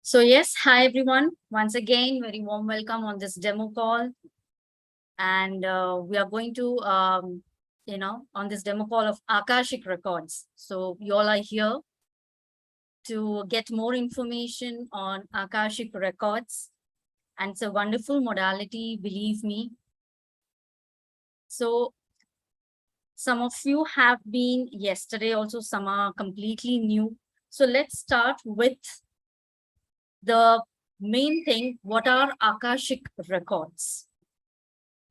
So yes, hi everyone. Once again, very warm welcome on this demo call. And we are going to, on this demo call of Akashic Records. So you all are here to get more information on Akashic Records. And it's a wonderful modality, believe me. So some of you have been yesterday, also some are completely new. So let's start with the main thing. What are Akashic Records?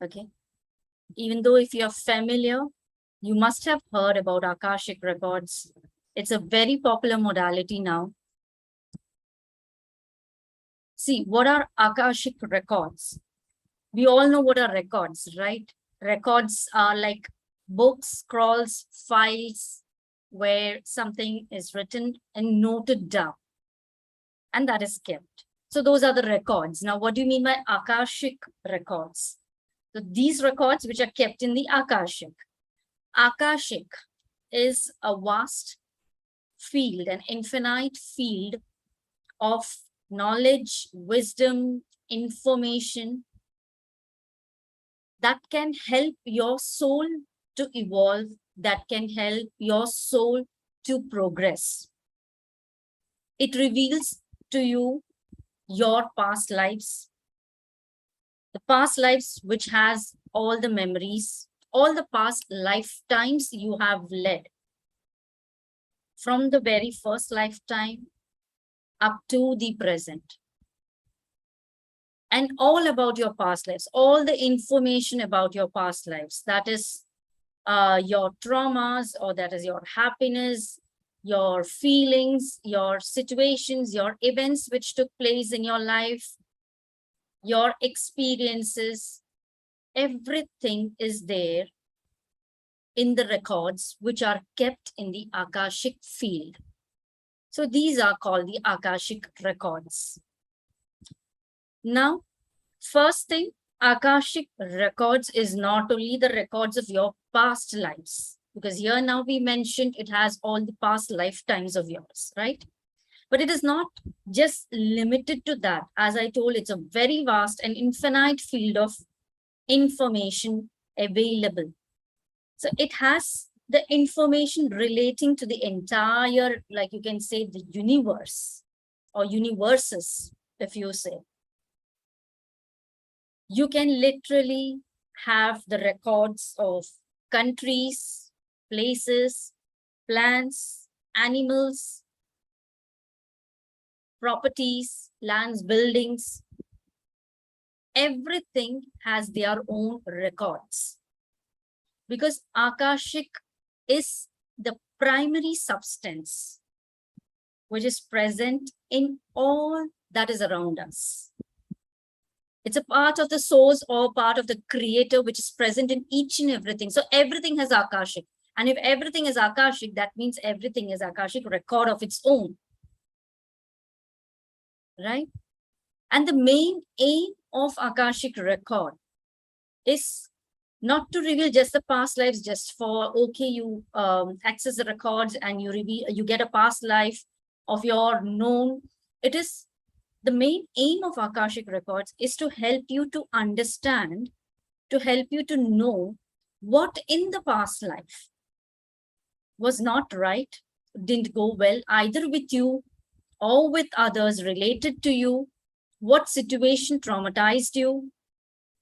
Okay. Even though if you're familiar, you must have heard about Akashic Records. It's a very popular modality now. See, what are Akashic Records? We all know what are records, right? Records are like books, scrolls, files, where something is written and noted down. And that is kept. So those are the records. Now, what do you mean by Akashic Records? So these records which are kept in the Akashic. Akashic is a vast field, an infinite field of knowledge, wisdom, information that can help your soul to evolve, that can help your soul to progress. It reveals to you your past lives, the past lives which has all the memories, all the past lifetimes you have led, from the very first lifetime up to the present. And all about your past lives, all the information about your past lives, that is your traumas, or that is your happiness, your feelings, your situations, your events which took place in your life, your experiences, everything is there in the records which are kept in the Akashic field. So these are called the Akashic records. Now, first thing, Akashic records is not only the records of your past lives, because here now we mentioned it has all the past lifetimes of yours, right? But it is not just limited to that. As I told, it's a very vast and infinite field of information available. So it has the information relating to the entire, like you can say, the universe or universes, if you say. You can literally have the records of countries, places, plants, animals, properties, lands, buildings. Everything has their own records. Because Akashic is the primary substance which is present in all that is around us. It's a part of the source or part of the creator which is present in each and everything. So everything has Akashic. And if everything is Akashic, that means everything is Akashic record of its own. Right? And the main aim of Akashic record is not to reveal just the past lives, just for, okay, you access the records and you get a past life of your known. It is the main aim of Akashic records is to help you to understand, to help you to know what in the past life was not right, didn't go well, either with you or with others related to you, what situation traumatized you,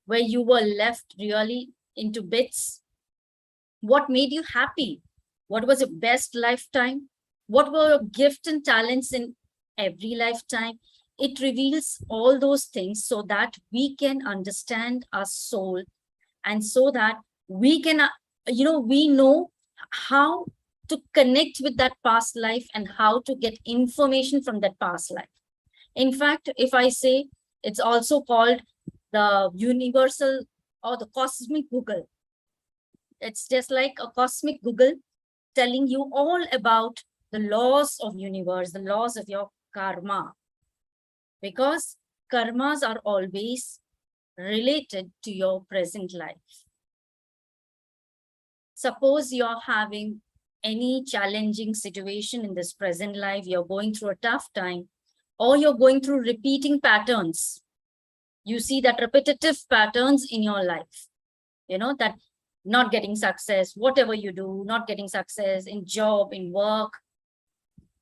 where you were left really into bits, what made you happy, what was your best lifetime, what were your gifts and talents in every lifetime. It reveals all those things so that we can understand our soul, and so that we can, we know how to connect with that past life and how to get information from that past life. In fact, if I say, it's also called the universal or the cosmic Google. It's just like a cosmic Google telling you all about the laws of universe, the laws of your karma. Because karmas are always related to your present life. Suppose you're having any challenging situation in this present life, you're going through a tough time, or you're going through repeating patterns. You see that repetitive patterns in your life, that not getting success, whatever you do, not getting success in job, in work,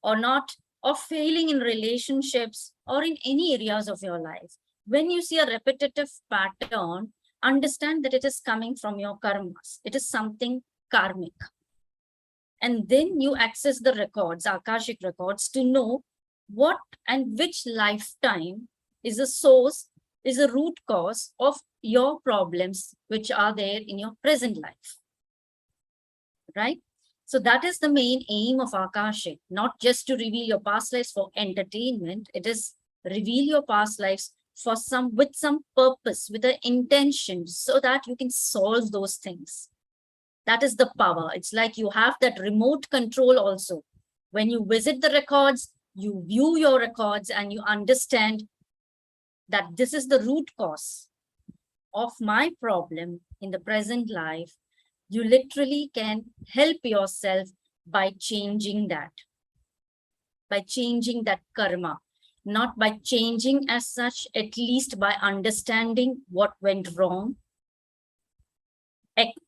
or failing in relationships or in any areas of your life. When you see a repetitive pattern, understand that it is coming from your karmas. It is something karmic. And then you access the records, Akashic records, to know what and which lifetime is a source, is a root cause of your problems which are there in your present life. Right? So that is the main aim of Akashic, not just to reveal your past lives for entertainment. It is reveal your past lives for with some purpose, with an intention, so that you can solve those things. That is the power. It's like you have that remote control also. When you visit the records, you view your records and you understand that this is the root cause of my problem in the present life. You literally can help yourself by changing that karma, not by changing as such, at least by understanding what went wrong,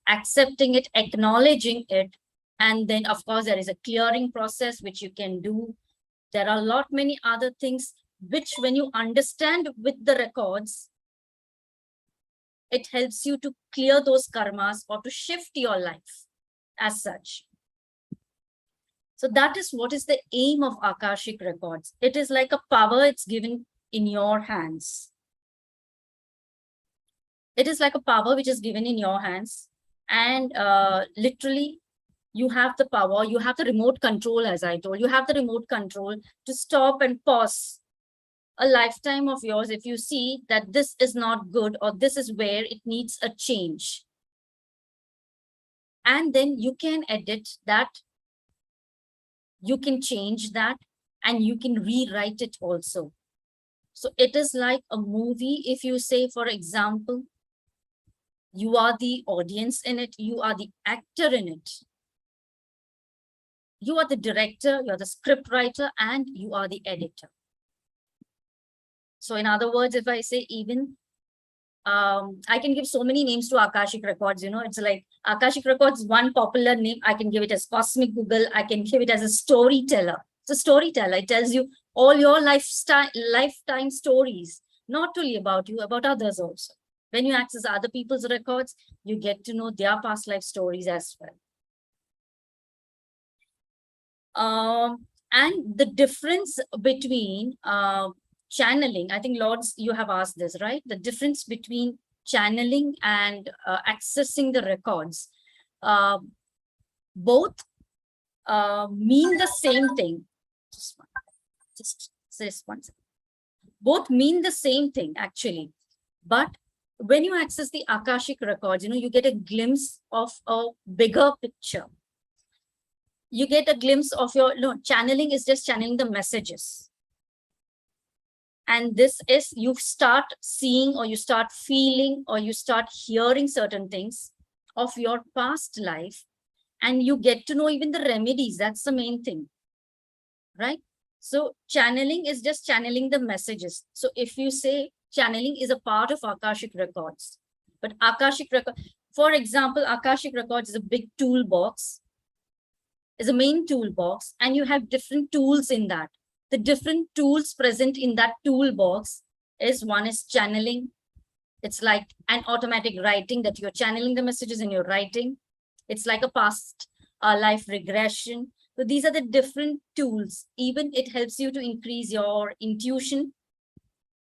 accepting it, acknowledging it. And then, of course, there is a clearing process which you can do. There are a lot many other things which, when you understand with the records, it helps you to clear those karmas or to shift your life as such. So that is what is the aim of Akashic records. It is like a power, it's given in your hands. It is like a power which is given in your hands. And literally, you have the power, you have the remote control, as I told you, have the remote control to stop and pause a lifetime of yours if you see that this is not good or this is where it needs a change. And then you can edit that, you can change that, and you can rewrite it also. So it is like a movie. If you say, for example, you are the audience in it, you are the actor in it. You are the director, you're the script writer, and you are the editor. So in other words, if I say even, I can give so many names to Akashic records, it's like Akashic records, one popular name, I can give it as Cosmic Google, I can give it as a storyteller. It's a storyteller. It tells you all your lifetime stories, not only about you, about others also. When you access other people's records, you get to know their past life stories as well. And the difference between channeling, I think, Lords, you have asked this, right? The difference between channeling and accessing the records, both mean the same thing. Just one second. Both mean the same thing, actually. But when you access the Akashic records, you get a glimpse of a bigger picture. You get a glimpse of channeling is just channeling the messages. And this is, you start seeing or you start feeling or you start hearing certain things of your past life, and you get to know even the remedies. That's the main thing, right? So channeling is just channeling the messages. So if you say channeling is a part of Akashic records, but Akashic record, for example, Akashic records is a big toolbox, is a main toolbox, and you have different tools in that. The different tools present in that toolbox is, one is channeling. It's like an automatic writing that you're channeling the messages in your writing. It's like a past life regression. So these are the different tools. Even it helps you to increase your intuition.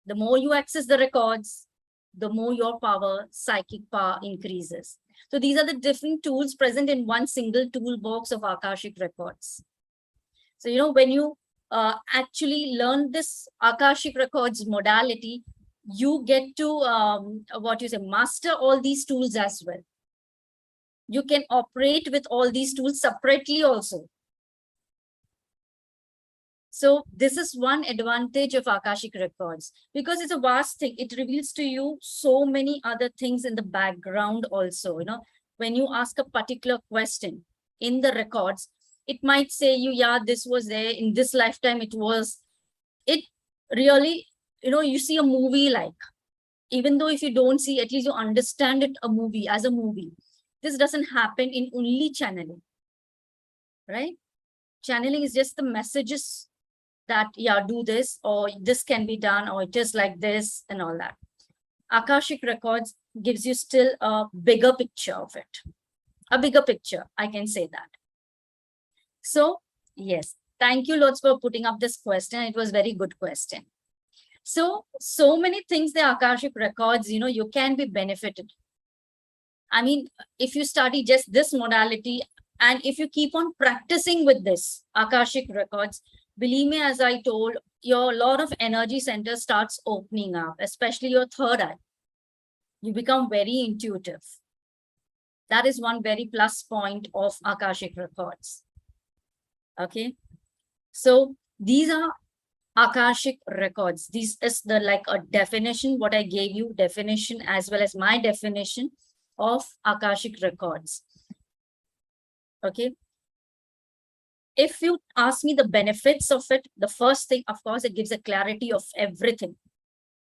The more you access the records, the more your power, psychic power increases. So these are the different tools present in one single toolbox of Akashic records. So, when you actually learn this Akashic records modality, you get to master all these tools as well. You can operate with all these tools separately also. So this is one advantage of Akashic records, because it's a vast thing. It reveals to you so many other things in the background also. When you ask a particular question in the records, it might say you, yeah, this was there in this lifetime. It really, you see a movie, like, even though if you don't see, at least you understand it, a movie as a movie. This doesn't happen in only channeling, right? Channeling is just the messages that, yeah, do this, or this can be done, or it is like this, and all that. Akashic records gives you still a bigger picture of it. A bigger picture, I can say that. So, yes, thank you lots for putting up this question. It was very good question. So many things, the Akashic records, you can be benefited. I mean, if you study just this modality, and if you keep on practicing with this Akashic records, believe me, as I told, your lot of energy centers starts opening up, especially your third eye. You become very intuitive. That is one very plus point of Akashic records. Okay. So these are Akashic records. This is the like a definition, what I gave you, definition, as well as my definition of Akashic records. Okay. If you ask me the benefits of it, the first thing, of course, it gives a clarity of everything.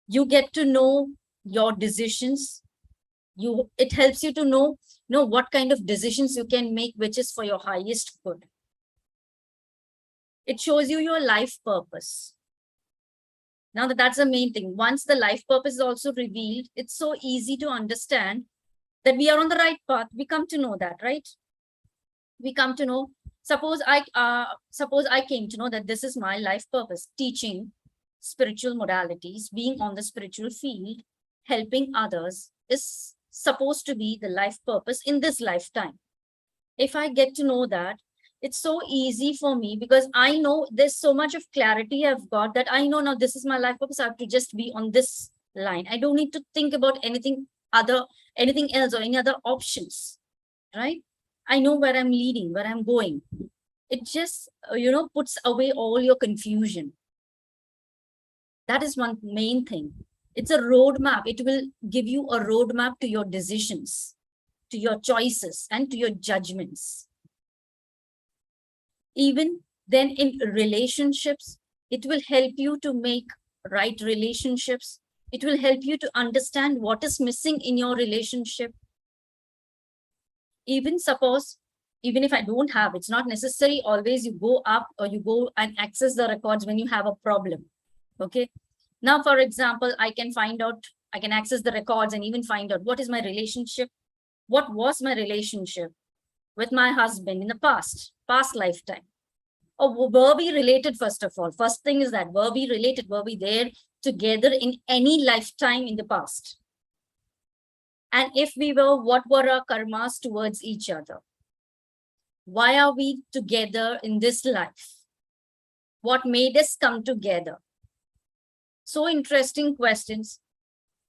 You get to know your decisions. It helps you to know what kind of decisions you can make, which is for your highest good. It shows you your life purpose. Now that's the main thing. Once the life purpose is also revealed, it's so easy to understand that we are on the right path. We come to know that, right? We come to know. Suppose I came to know that this is my life purpose: teaching spiritual modalities, being on the spiritual field, helping others is supposed to be the life purpose in this lifetime. If I get to know that, it's so easy for me, because I know there's so much of clarity I've got, that I know now this is my life purpose. I have to just be on this line. I don't need to think about anything else, or any other options, right? I know where I'm leading, where I'm going. It just, puts away all your confusion. That is one main thing. It's a roadmap. It will give you a roadmap to your decisions, to your choices, and to your judgments. Even then, in relationships, it will help you to make right relationships. It will help you to understand what is missing in your relationship. Even if I don't have, it's not necessary always you go up or you go and access the records when you have a problem. Okay. Now, for example, I can access the records and even find out what is my relationship. What was my relationship with my husband in the past lifetime? Or were we related, first of all? First thing is that, were we related? Were we there together in any lifetime in the past? And if we were, what were our karmas towards each other? Why are we together in this life? What made us come together? So interesting questions.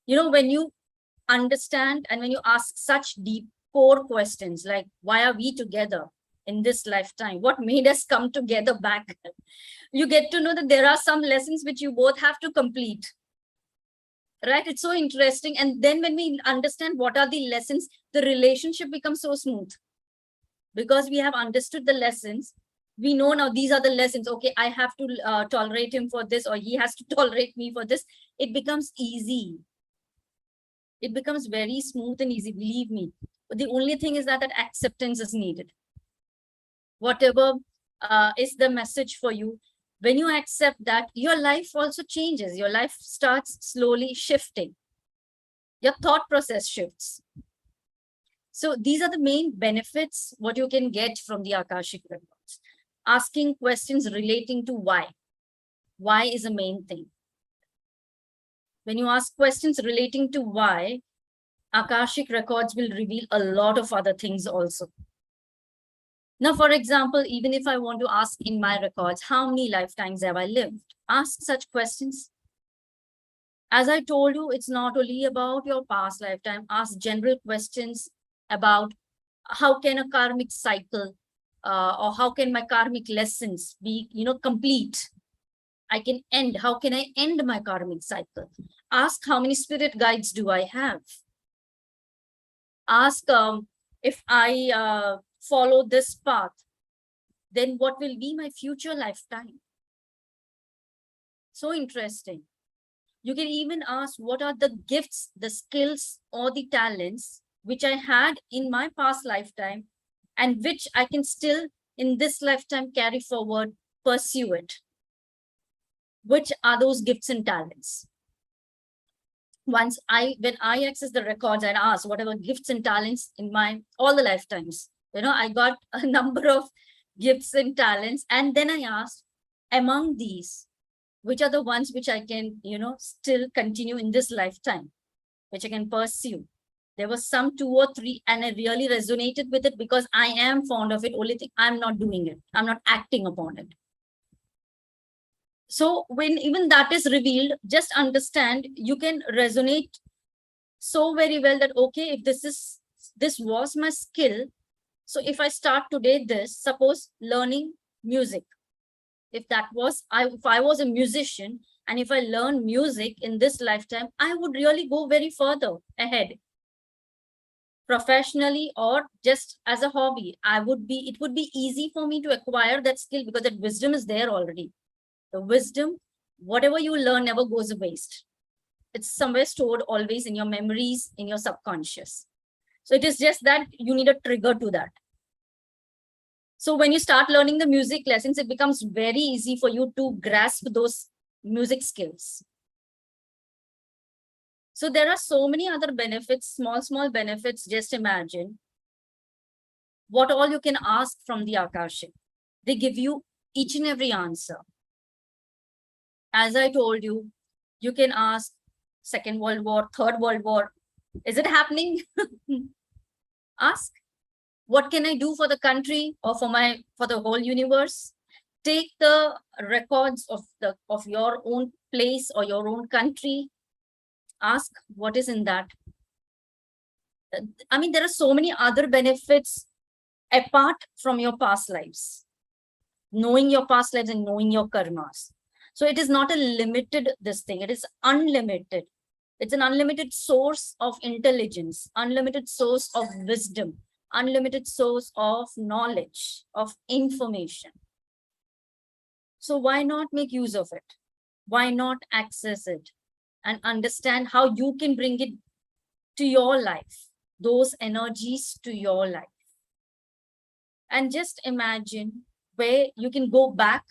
When you understand and when you ask such deep core questions, like, why are we together in this lifetime? What made us come together back? You get to know that there are some lessons which you both have to complete. Right? It's so interesting. And then when we understand what are the lessons, the relationship becomes so smooth. Because we have understood the lessons, we know now these are the lessons. Okay, I have to tolerate him for this, or he has to tolerate me for this. It becomes easy. It becomes very smooth and easy, believe me. The only thing is that acceptance is needed. Whatever is the message for you, when you accept that, your life also changes. Your life starts slowly shifting. Your thought process shifts. So these are the main benefits, what you can get from the Akashic records. Asking questions relating to why. Why is a main thing. When you ask questions relating to why, Akashic records will reveal a lot of other things also. Now, for example, even if I want to ask in my records, how many lifetimes have I lived? Ask such questions. As I told you, it's not only about your past lifetime. Ask general questions about how can a karmic cycle or how can my karmic lessons be, complete. How can I end my karmic cycle? Ask how many spirit guides do I have? Ask if I follow this path, then what will be my future lifetime? So interesting. You can even ask, what are the gifts, the skills, or the talents which I had in my past lifetime and which I can still in this lifetime carry forward, pursue it. Which are those gifts and talents? When I access the records and ask whatever gifts and talents in my all the lifetimes, I got a number of gifts and talents. And then I asked, among these, which are the ones which I can, still continue in this lifetime, which I can pursue. There was some 2 or 3, and I really resonated with it because I am fond of it. Only thing, I'm not doing it. I'm not acting upon it. So when even that is revealed, just understand you can resonate so very well that, okay, if this was my skill. So if I start today, suppose learning music, if I was a musician, and if I learn music in this lifetime, I would really go very further ahead, professionally or just as a hobby. It would be easy for me to acquire that skill because that wisdom is there already. The wisdom, whatever you learn never goes to waste. It's somewhere stored always in your memories, in your subconscious. So it is just that you need a trigger to that. So when you start learning the music lessons, it becomes very easy for you to grasp those music skills. So there are so many other benefits, small benefits. Just imagine what all you can ask from the Akashic. They give you each and every answer. As I told you, you can ask Second World War, Third World War. Is it happening? Ask. What can I do for the country or for the whole universe? Take the records of your own place or your own country. Ask what is in that. I mean, there are so many other benefits apart from your past lives. Knowing your past lives and knowing your karmas. So it is not a limited this thing. It is unlimited. It's an unlimited source of intelligence, unlimited source of wisdom, unlimited source of knowledge, of information. So why not make use of it? Why not access it and understand how you can bring it to your life, those energies to your life? And just imagine where you can go back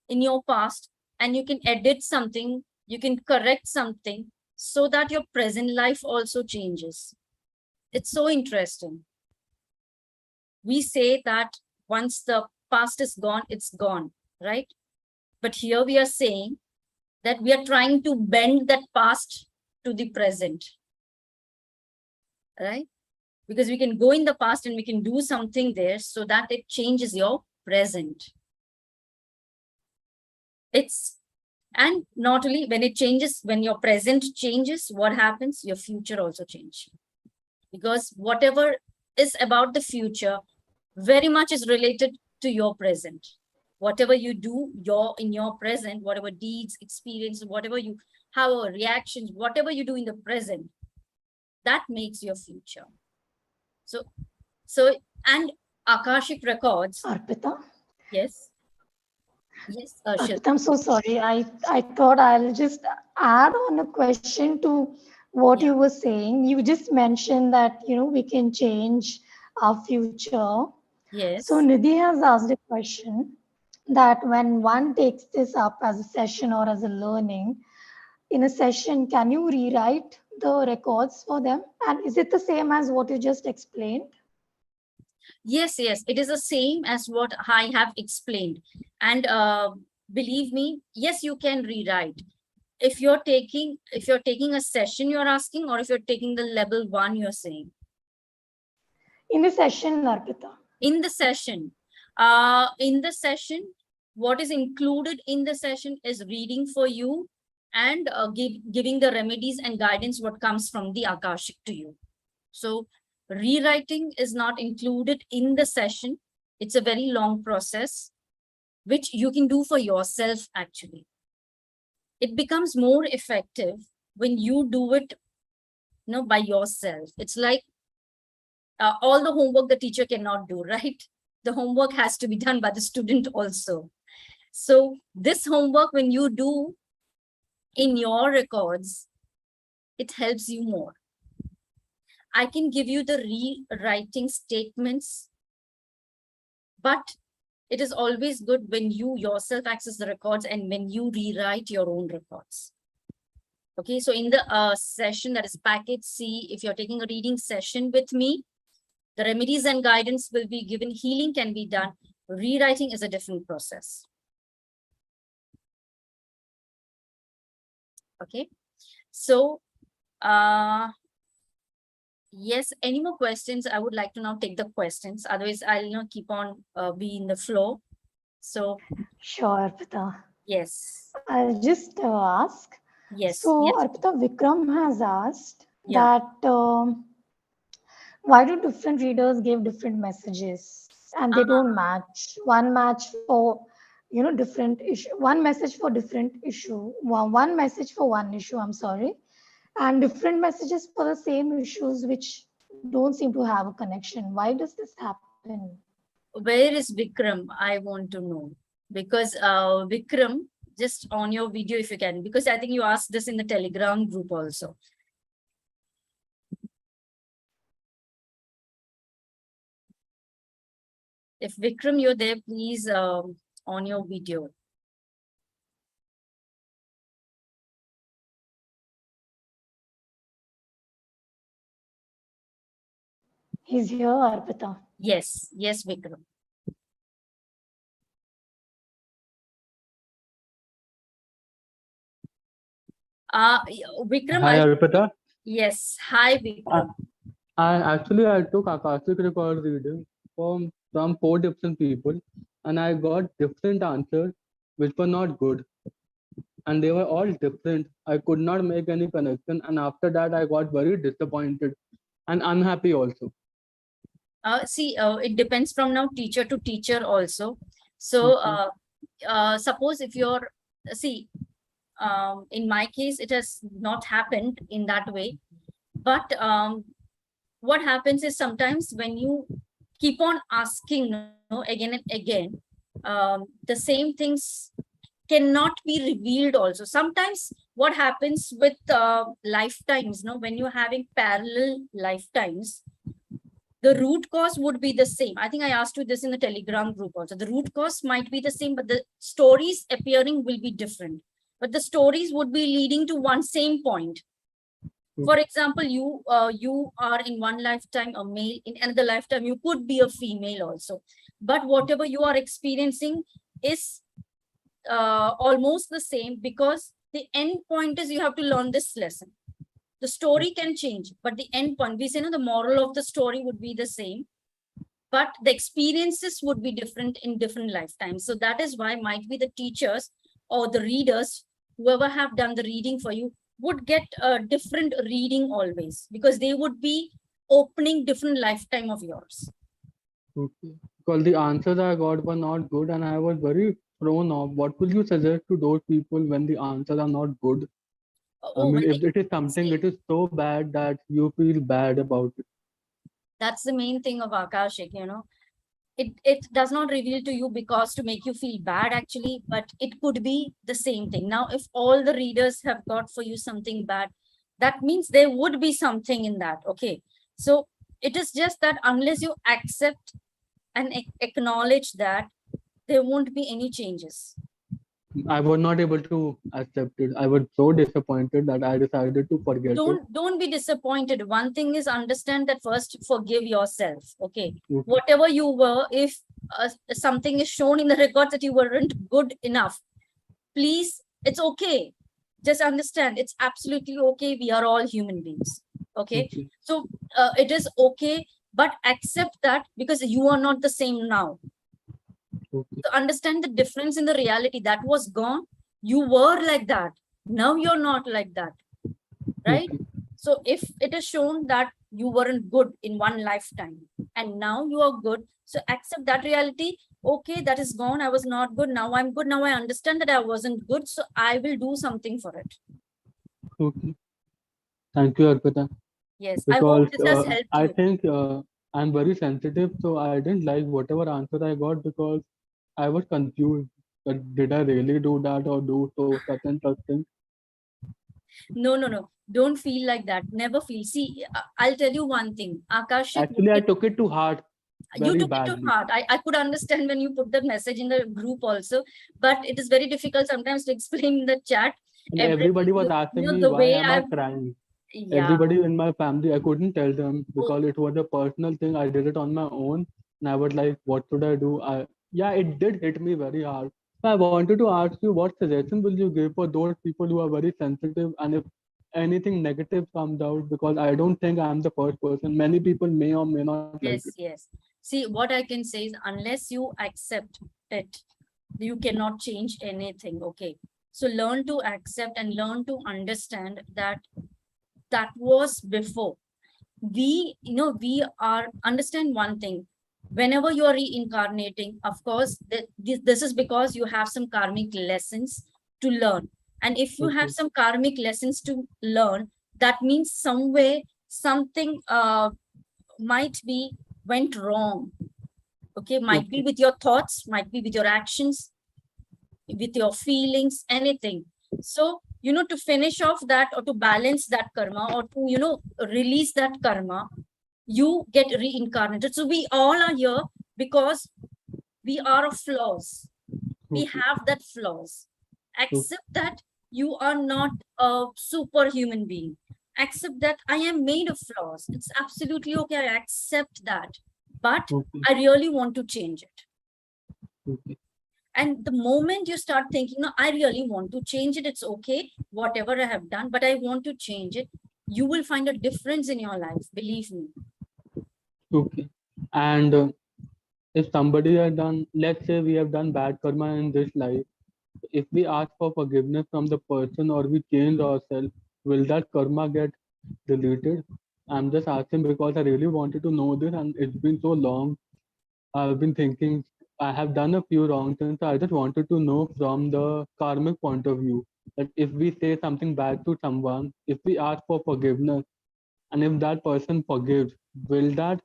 in your past and you can edit something, you can correct something so that your present life also changes. It's so interesting. We say that once the past is gone, it's gone, right? But here we are saying that we are trying to bend that past to the present, right? Because we can go in the past and we can do something there so that it changes your present. And not only when it changes, when your present changes, what happens? Your future also changes. Because whatever is about the future very much is related to your present. Whatever you do in your present, whatever deeds, experience, whatever you have, reactions, whatever you do in the present, that makes your future. So and Akashic records. Arpita? Yes. Yes, Arpita, I'm so sorry. I thought I'll just add on a question to what you were saying. You just mentioned that, we can change our future. Yes. So Nidhi has asked a question that when one takes this up as a session or as a learning, in a session, can you rewrite the records for them? And is it the same as what you just explained? Yes, it is the same as what I have explained. And believe me, yes, you can rewrite. If you're taking a session, you're asking, or if you're taking the level 1, you're saying? In the session, Arpita. In the session. What is included in the session is reading for you and giving the remedies and guidance what comes from the Akashic to you. So rewriting is not included in the session. It's a very long process, which you can do for yourself actually. It becomes more effective when you do it by yourself. It's like all the homework the teacher cannot do, right? The homework has to be done by the student also. So this homework, when you do in your records, it helps you more. I can give you the rewriting statements, but it is always good when you yourself access the records and when you rewrite your own records. Okay, so in the session that is package C, if you're taking a reading session with me, the remedies and guidance will be given, healing can be done. Rewriting is a different process. Okay, so yes, any more questions? I would like to now take the questions. Otherwise, I'll keep on be in the flow. So Sure, Arpita. yes, I'll just ask. yes, So, yes, Arpita, Vikram has asked yeah. that why do different readers give different messages and they don't match? One match for different issue, one message for different issue, one message for one issue. I'm sorry, and different messages for the same issues which don't seem to have a connection. Why does this happen? Where is Vikram? I want to know, because Vikram, just on your video if you can, because I think you asked this in the Telegram group also. If Vikram, you're there, please on your video. He's here, Arpita. Yes, yes, Vikram. Vikram, Hi, Arpita. yes, hi, Vikram. I took Akashic record reading from 4 different people, and I got different answers which were not good, and they were all different. I could not make any connection, and after that, I got very disappointed and unhappy also. See, it depends from now teacher to teacher also. So, suppose if you're, see, in my case, it has not happened in that way. But what happens is sometimes when you keep on asking again and again, the same things cannot be revealed also. Sometimes what happens with lifetimes, when you're having parallel lifetimes, the root cause would be the same. I think I asked you this in the Telegram group also. The root cause might be the same, but the stories appearing will be different. But the stories would be leading to one same point. For example, you are in one lifetime a male, in another lifetime you could be a female also. But whatever you are experiencing is almost the same, because the end point is you have to learn this lesson. The story can change, but the end point, we say, the moral of the story would be the same, but the experiences would be different in different lifetimes. So that is why might be the teachers or the readers, whoever have done the reading for you, would get a different reading always, because they would be opening different lifetime of yours. Okay. Because the answers I got were not good, and I was very thrown off. What will you suggest to those people when the answers are not good? I mean, if it is something, it is so bad that you feel bad about it. That's the main thing of Akashic, it does not reveal to you because to make you feel bad actually, but it could be the same thing. Now, if all the readers have got for you something bad, that means there would be something in that. Okay, so it is just that unless you accept and acknowledge that, there won't be any changes. I was not able to accept it. I was so disappointed that I decided to forget it. Don't be disappointed. One thing is, understand that first, forgive yourself. Okay, Okay. whatever you were, if something is shown in the records that you weren't good enough, please, it's okay. Just understand, it's absolutely okay. We are all human beings. Okay, so it is okay, but accept that, because you are not the same now. So understand the difference in the reality. That was gone. You were like that. Now you're not like that. Right? So if it is shown that you weren't good in one lifetime and now you are good, so accept that reality. Okay, that is gone. I was not good. Now I'm good. Now I understand that I wasn't good. So I will do something for it. Okay. Thank you, Arpita. Yes, Because I hope this has helped I you. think I'm very sensitive, so I didn't like whatever answer I got because I was confused did I really do that or do so such and such thing? No. Don't feel like that. Never feel. See, I'll tell you one thing. Akashic, Actually, I took it to heart you very took it to badly. heart. I could understand when you put the message in the group also, but it is very difficult sometimes to explain in the chat. And everybody was Everything, asking me, the why way am I I've, crying? yeah. Everybody in my family, I couldn't tell them Oh, because it was a personal thing. I did it on my own. And I was like, what should I do? Yeah, it did hit me very hard. So I wanted to ask you, what suggestion will you give for those people who are very sensitive and if anything negative comes out? Because I don't think I am the first person. Many people may or may not like it. yes. See, what I can say is unless you accept it, you cannot change anything. Okay. So learn to accept and learn to understand that that was before. We are understand one thing. Whenever you are reincarnating, of course, this is because you have some karmic lessons to learn. And if you have Okay, some karmic lessons to learn, that means somewhere something might be went wrong. Okay, might be okay, with your thoughts, might be with your actions, with your feelings, anything. So, to finish off that or to balance that karma or to, release that karma, you get reincarnated. So we all are here because we are of flaws. We okay, have that flaws. okay, Accept that you are not a superhuman being. Accept that I am made of flaws. It's absolutely okay. I accept that. But okay, I really want to change it. okay. And the moment you start thinking, no, I really want to change it, it's okay, whatever I have done, but I want to change it, you will find a difference in your life. Believe me. Okay. And if somebody has done, let's say we have done bad karma in this life, if we ask for forgiveness from the person or we change ourselves, will that karma get deleted? I'm just asking because I really wanted to know this and it's been so long. I've been thinking I have done a few wrong things. So I just wanted to know from the karmic point of view that if we say something bad to someone, if we ask for forgiveness, and if that person forgives, will that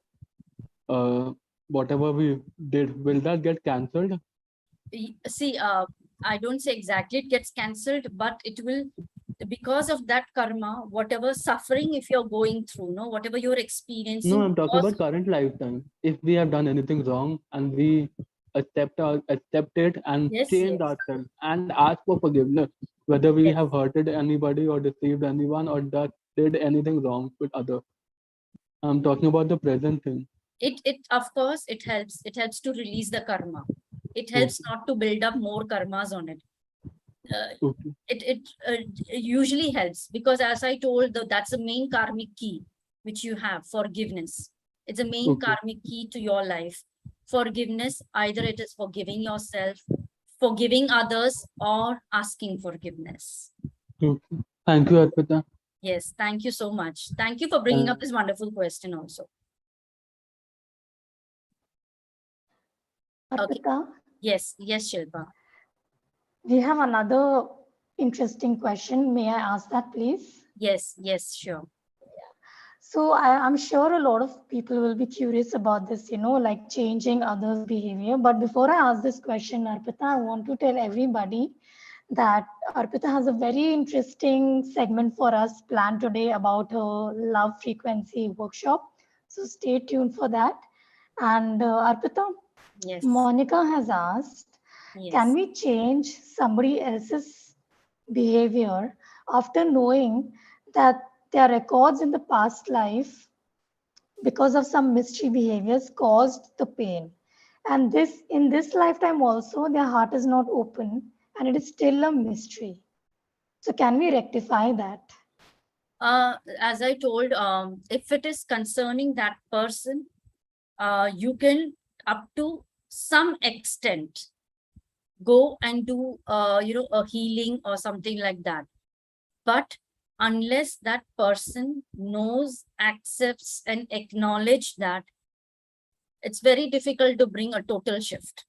uh, whatever we did, will that get cancelled? See, I don't say exactly it gets cancelled, but it will, because of that karma, whatever suffering if you're going through, no, whatever you're No, experiencing I'm talking because about current lifetime. If we have done anything wrong and we accept it and change yes, ourselves and ask for forgiveness, whether we yes. have hurted anybody or deceived anyone or that did anything wrong with others. I'm talking about the present thing. It of course it helps to release the karma. It helps Okay, not to build up more karmas on it. Uh, okay, it usually helps because as I told, that's the main karmic key which you have, forgiveness. It's a main okay, karmic key to your life. Forgiveness, either it is forgiving yourself, forgiving others, or asking forgiveness. okay. Thank you, Arpita. Yes, thank you so much. Thank you for bringing up And this wonderful question also. Okay. Arpita, Yes, Shilpa. we have another interesting question. May I ask that, please? Yes, sure. So I'm sure a lot of people will be curious about this, like changing others' behavior. But before I ask this question, Arpita, I want to tell everybody that Arpita has a very interesting segment for us planned today about her love frequency workshop. So stay tuned for that. And Arpita, Yes, Monica has asked, can yes. we change somebody else's behavior after knowing that their records in the past life, because of some mystery behaviors, caused the pain? And this in this lifetime also, their heart is not open and it is still a mystery. So can we rectify that? As I told, if it is concerning that person, you can up to some extent go and do a healing or something like that. But unless that person knows, accepts, and acknowledge that, it's very difficult to bring a total shift.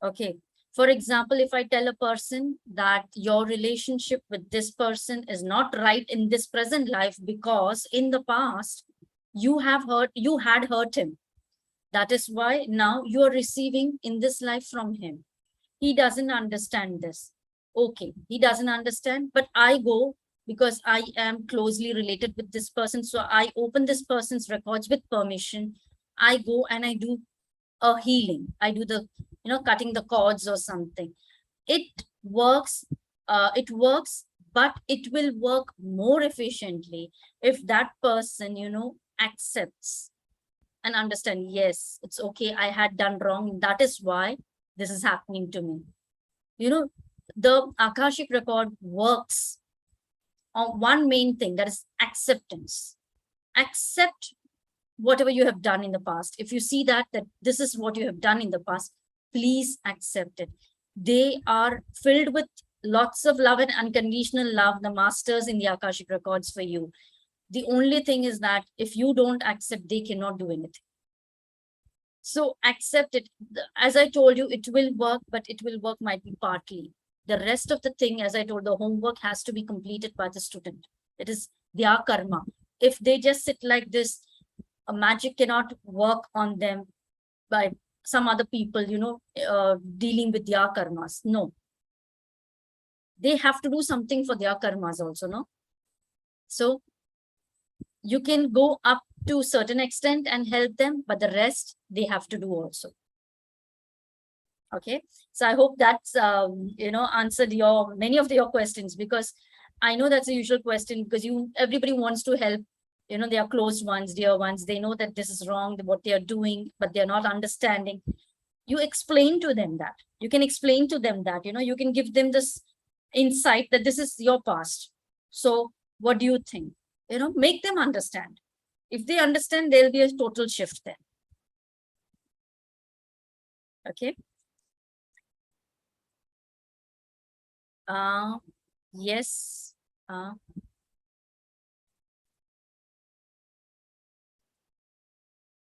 Okay. For example, if I tell a person that your relationship with this person is not right in this present life because in the past you had hurt him. That is why now you are receiving in this life from him. he doesn't understand this. Okay, he doesn't understand, but I go because I am closely related with this person. So I open this person's records with permission. I go and I do a healing. I do the, cutting the cords or something. It works, but it will work more efficiently if that person, accepts and understand, yes, it's okay, I had done wrong. That is why this is happening to me. The Akashic record works on one main thing, that is acceptance. Accept whatever you have done in the past. If you see that this is what you have done in the past, please accept it. They are filled with lots of love and unconditional love, the masters in the Akashic records for you. The only thing is that if you don't accept, they cannot do anything. So accept it. As I told you, it will work, but it will work might be partly. The rest of the thing, as I told, the homework has to be completed by the student. It is their karma. If they just sit like this, a magic cannot work on them by some other people, dealing with their karmas. No. They have to do something for their karmas also, no? So you can go up to a certain extent and help them, but the rest they have to do also. Okay, so I hope that's answered many of your questions, because I know that's a usual question, because everybody wants to help, their close ones, dear ones. They know that this is wrong, what they are doing, but they're not understanding. You explain to them that. You can explain to them that, you can give them this insight that this is your past. So what do you think? Make them understand. If they understand, there'll be a total shift then. Okay. Yes.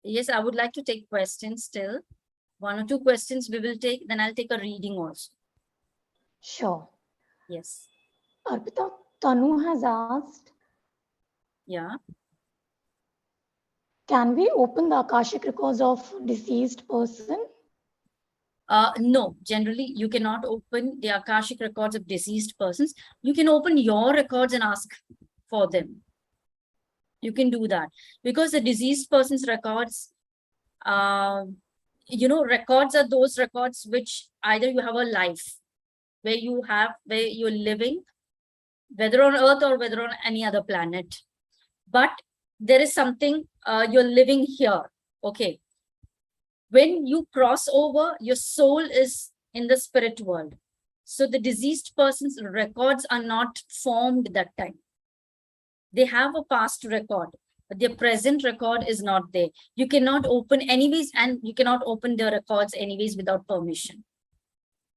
Yes, I would like to take questions still. 1 or 2 questions we will take, then I'll take a reading also. Sure. Yes. Arpita, Tanu has asked, Yeah. can we open the Akashic records of deceased person? No, generally you cannot open the Akashic records of deceased persons. You can open your records and ask for them. You can do that, because the deceased person's records, records are those records which either you have a life where you're living, whether on Earth or whether on any other planet, but there is something, you're living here. Okay. When you cross over, your soul is in the spirit world. So the deceased person's records are not formed that time. They have a past record, but their present record is not there. You cannot open anyways, and you cannot open their records anyways without permission.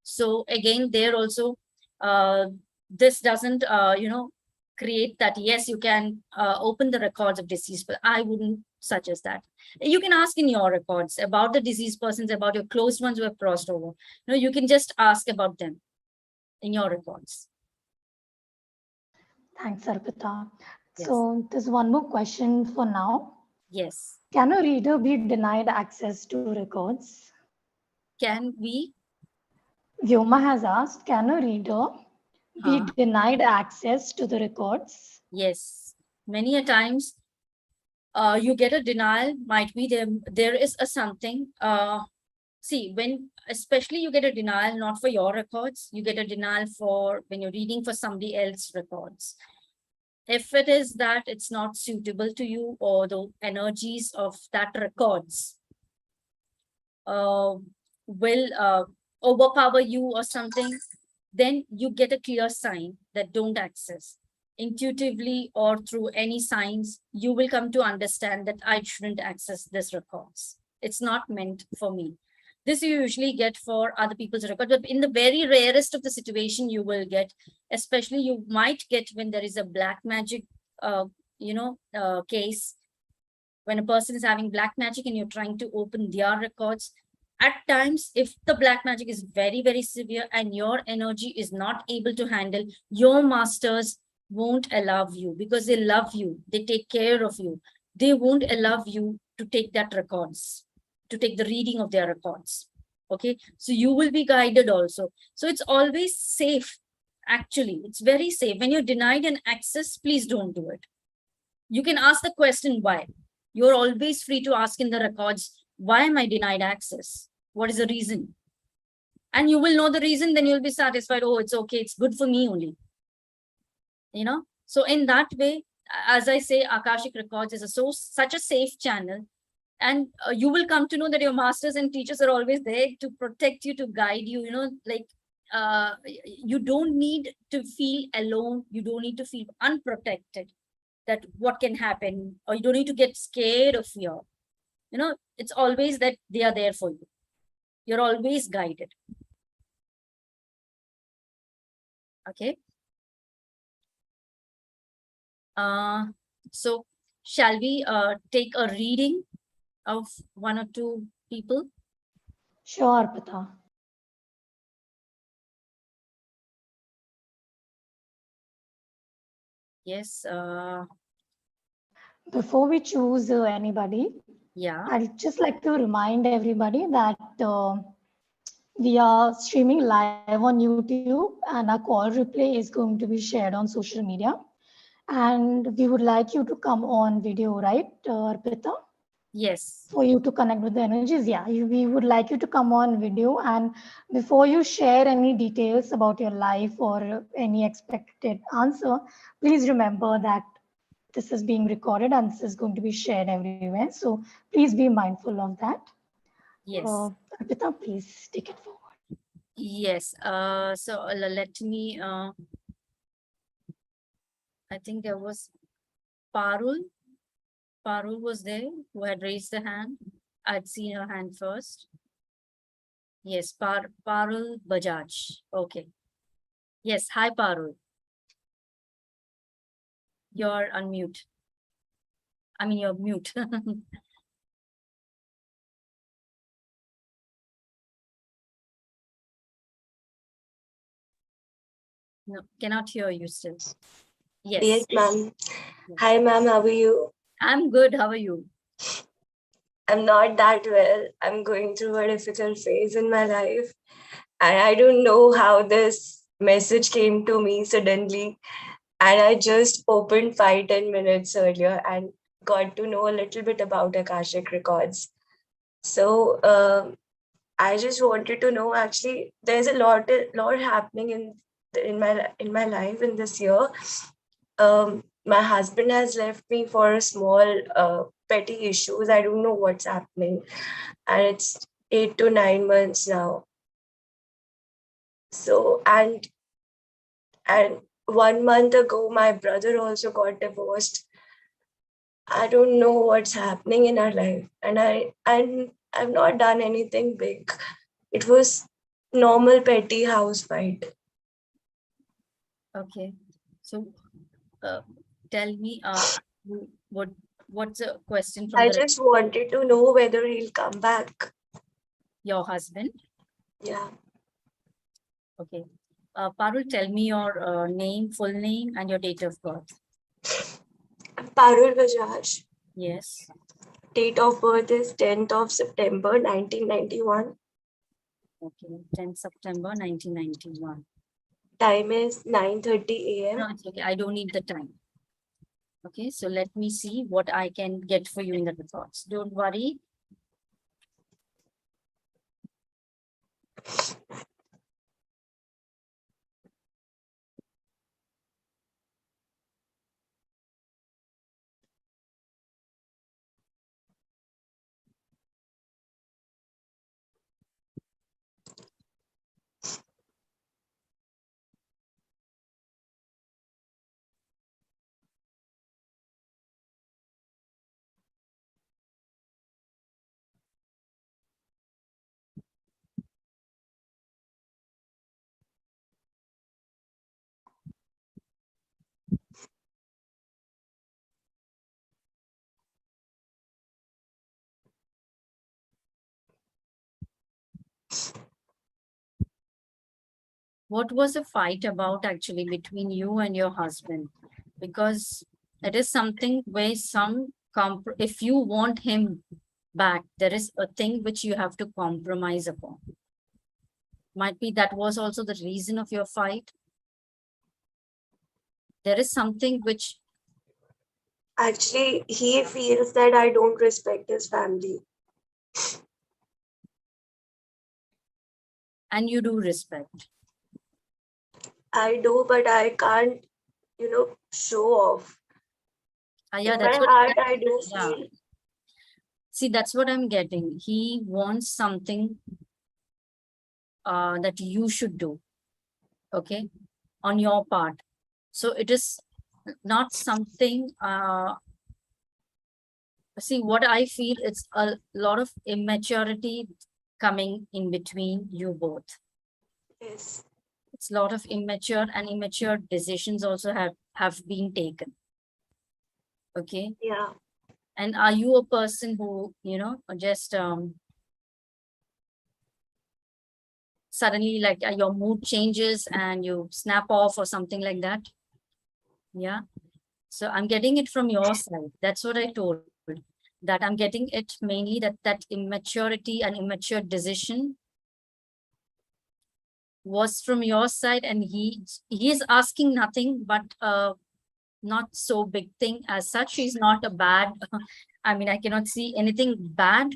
So again, there also, this doesn't, create that, yes, you can open the records of deceased, but I wouldn't suggest that. You can ask in your records about the deceased persons, about your close ones who have crossed over. You can just ask about them in your records. Thanks, Arpita. Yes. So there's one more question for now. Yes. Can a reader be denied access to records? Can we? Vyoma has asked, can a reader be denied access to the records? Yes. Many a times, you get a denial, might be there is a something. See, especially you get a denial not for your records, you get a denial for when you're reading for somebody else's records. If it is that it's not suitable to you, or the energies of that records will overpower you or something, then you get a clear sign that don't access. Intuitively or through any signs, you will come to understand that I shouldn't access this records. It's not meant for me. This you usually get for other people's record, but in the very rarest of the situation you will get, especially you might get when there is a black magic, case, when a person is having black magic and you're trying to open their records. At times, if the black magic is very, very severe and your energy is not able to handle, your masters won't allow you, because they love you. They take care of you. They won't allow you to take that records, to take the reading of their records. Okay, so you will be guided also. So it's always safe. Actually, it's very safe. When you're denied an access, please don't do it. You can ask the question why. You're always free to ask in the records, why am I denied access? What is the reason? And you will know the reason, then you'll be satisfied. Oh, it's okay. It's good for me only. You know, so in that way, as I say, Akashic Records is such a safe channel. And you will come to know that your masters and teachers are always there to protect you, to guide you, like you don't need to feel alone. You don't need to feel unprotected, that what can happen, or you don't need to get scared of fear. It's always that they are there for you. You're always guided. Okay. So shall we take a reading of one or two people? Sure, Arpita. Yes. Before we choose anybody, Yeah. I'd just like to remind everybody that we are streaming live on YouTube and our call replay is going to be shared on social media. And we would like you to come on video, right, Arpita? Yes. For you to connect with the energies. Yeah, we would like you to come on video. And before you share any details about your life or any expected answer, please remember that this is being recorded and this is going to be shared everywhere. So please be mindful of that. Yes. Arpita, please take it forward. Yes. So let me. I think there was Parul. Parul was there who had raised the hand. I'd seen her hand first. Yes, Parul Bajaj. Okay. Yes. Hi, Parul. You're unmute. I mean, you're mute. No, cannot hear you still. Yes. Yes, ma'am. Hi, ma'am. How are you? I'm good. How are you? I'm not that well. I'm going through a difficult phase in my life. And I don't know how this message came to me suddenly. And I just opened 5-10 minutes earlier and got to know a little bit about Akashic Records. So I just wanted to know, actually, there's a lot happening in my life in this year. My husband has left me for a small petty issues. I don't know what's happening, and it's 8 to 9 months now. So and 1 month ago, my brother also got divorced. I don't know what's happening in our life, and I've not done anything big. It was normal petty house fight. Okay. So tell me, what's a question from I just wanted to know whether he'll come back. your husband? Yeah. Okay. Parul, tell me your name, full name, and your date of birth. Parul Bajaj. Yes. Date of birth is 10th of September 1991. Okay. 10 September 1991. Time is 9:30 a.m. No, it's okay. I don't need the time. Okay. So let me see what I can get for you in the reports. Don't worry. What was the fight about actually between you and your husband? Because it is something where if you want him back, there is a thing which you have to compromise upon. Might be that was also the reason of your fight. There is something which, Actually, he feels that I don't respect his family. and you do respect. I do, but I can't, show off. Yeah, In my that's what, heart, I do yeah. feel. See, that's what I'm getting. He wants something that you should do, okay, on your part. So it is not something, see, what I feel, it's a lot of immaturity coming in between you both. Yes. It's a lot of immature decisions also have been taken. Okay. Yeah. And are you a person who, just suddenly like your mood changes and you snap off or something like that? Yeah. So I'm getting it from your side. That's what I told. That I'm getting it mainly that immaturity and immature decision was from your side, and he is asking nothing but not so big thing as such. He's not a bad. I mean, I cannot see anything bad.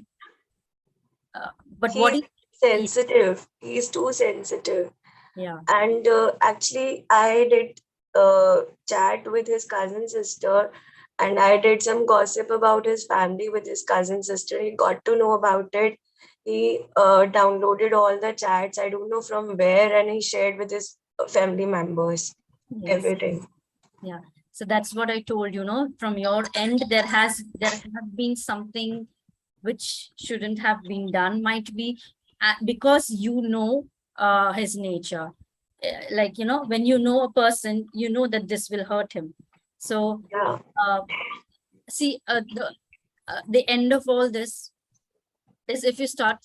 But what He's he, sensitive. He's too sensitive. yeah. And actually, I did chat with his cousin sister, and I did some gossip about his family with his cousin sister. He got to know about it. He downloaded all the chats. I don't know from where, and he shared with his family members Yes. everything. Yeah. So that's what I told, from your end, there have been something which shouldn't have been done, might be because his nature. Like, when you know a person, you know that this will hurt him. So, Yeah. see, the end of all this is if you start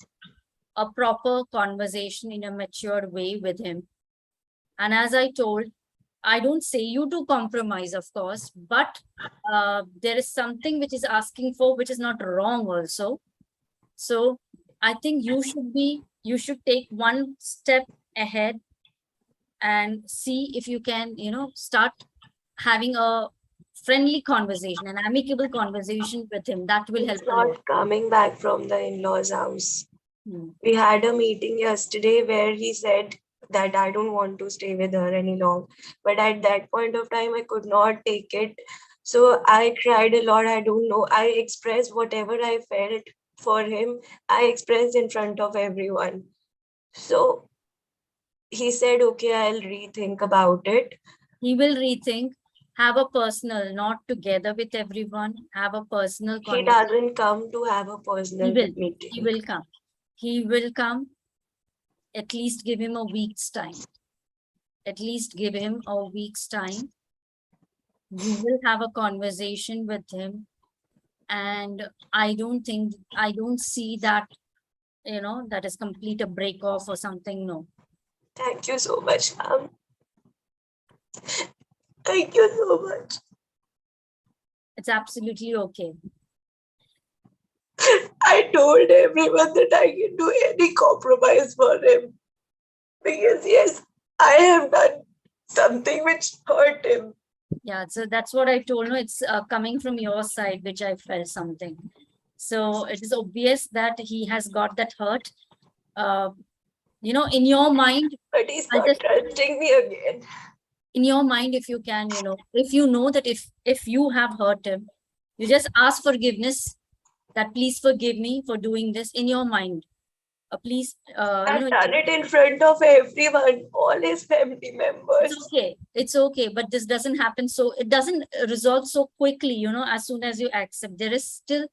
a proper conversation in a mature way with him. And as I told, I don't say you to compromise, of course, but there is something which is asking for, which is not wrong also. So I think you should take one step ahead and see if you can, start having a friendly conversation, an amicable conversation with him. That will help He's a lot. not coming back from the in-laws' house. Hmm. We had a meeting yesterday where he said that I don't want to stay with her any long. But at that point of time, I could not take it. So I cried a lot. I don't know. I expressed whatever I felt for him. I expressed in front of everyone. So he said, okay, I'll rethink about it. He will rethink, have a personal, not together with everyone, have a personal He conversation. doesn't come to have a He personal will, meeting. he will come. He will come. At least give him a week's time. At least give him a week's time. You will have a conversation with him. And I don't see that, that is complete a break off or something. No, Thank you so much, ma'am. Thank you so much. it's absolutely okay. I told everyone that I can do any compromise for him. Because, yes, I have done something which hurt him. Yeah, so that's what I told you. It's coming from your side, which I felt something. So it is obvious that he has got that hurt. In your mind, But he's I'll not just, trusting me again. in your mind, if you can, if you know that if you have hurt him, you just ask forgiveness, that please forgive me for doing this in your mind. Please, I've done it in front of everyone, all his family members. it's okay, but this doesn't happen, so it doesn't resolve so quickly, as soon as you accept. There is still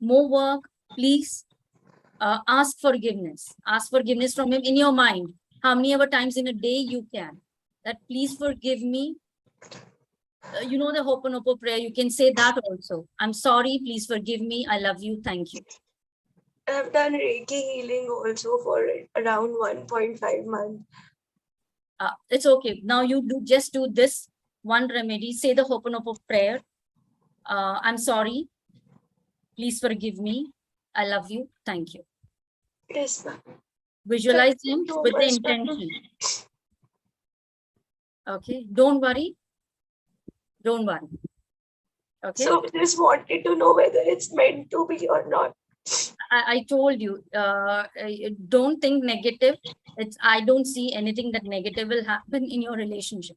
more work. Please ask forgiveness from him in your mind, how many ever times in a day you can, that please forgive me. The Ho'oponopo prayer, you can say that also. I'm sorry, please forgive me, I love you, thank you. I've done Reiki healing also for around 1.5 months. It's okay. Now you just do this one remedy. Say the Ho'oponopo prayer. I'm sorry. Please forgive me. I love you. Thank you. Yes, ma'am. Visualize Thank you him so with the much, Tanu. intention. Okay, don't worry. Don't worry. Okay. So just wanted to know whether it's meant to be or not. I told you, don't think negative. I don't see anything that negative will happen in your relationship.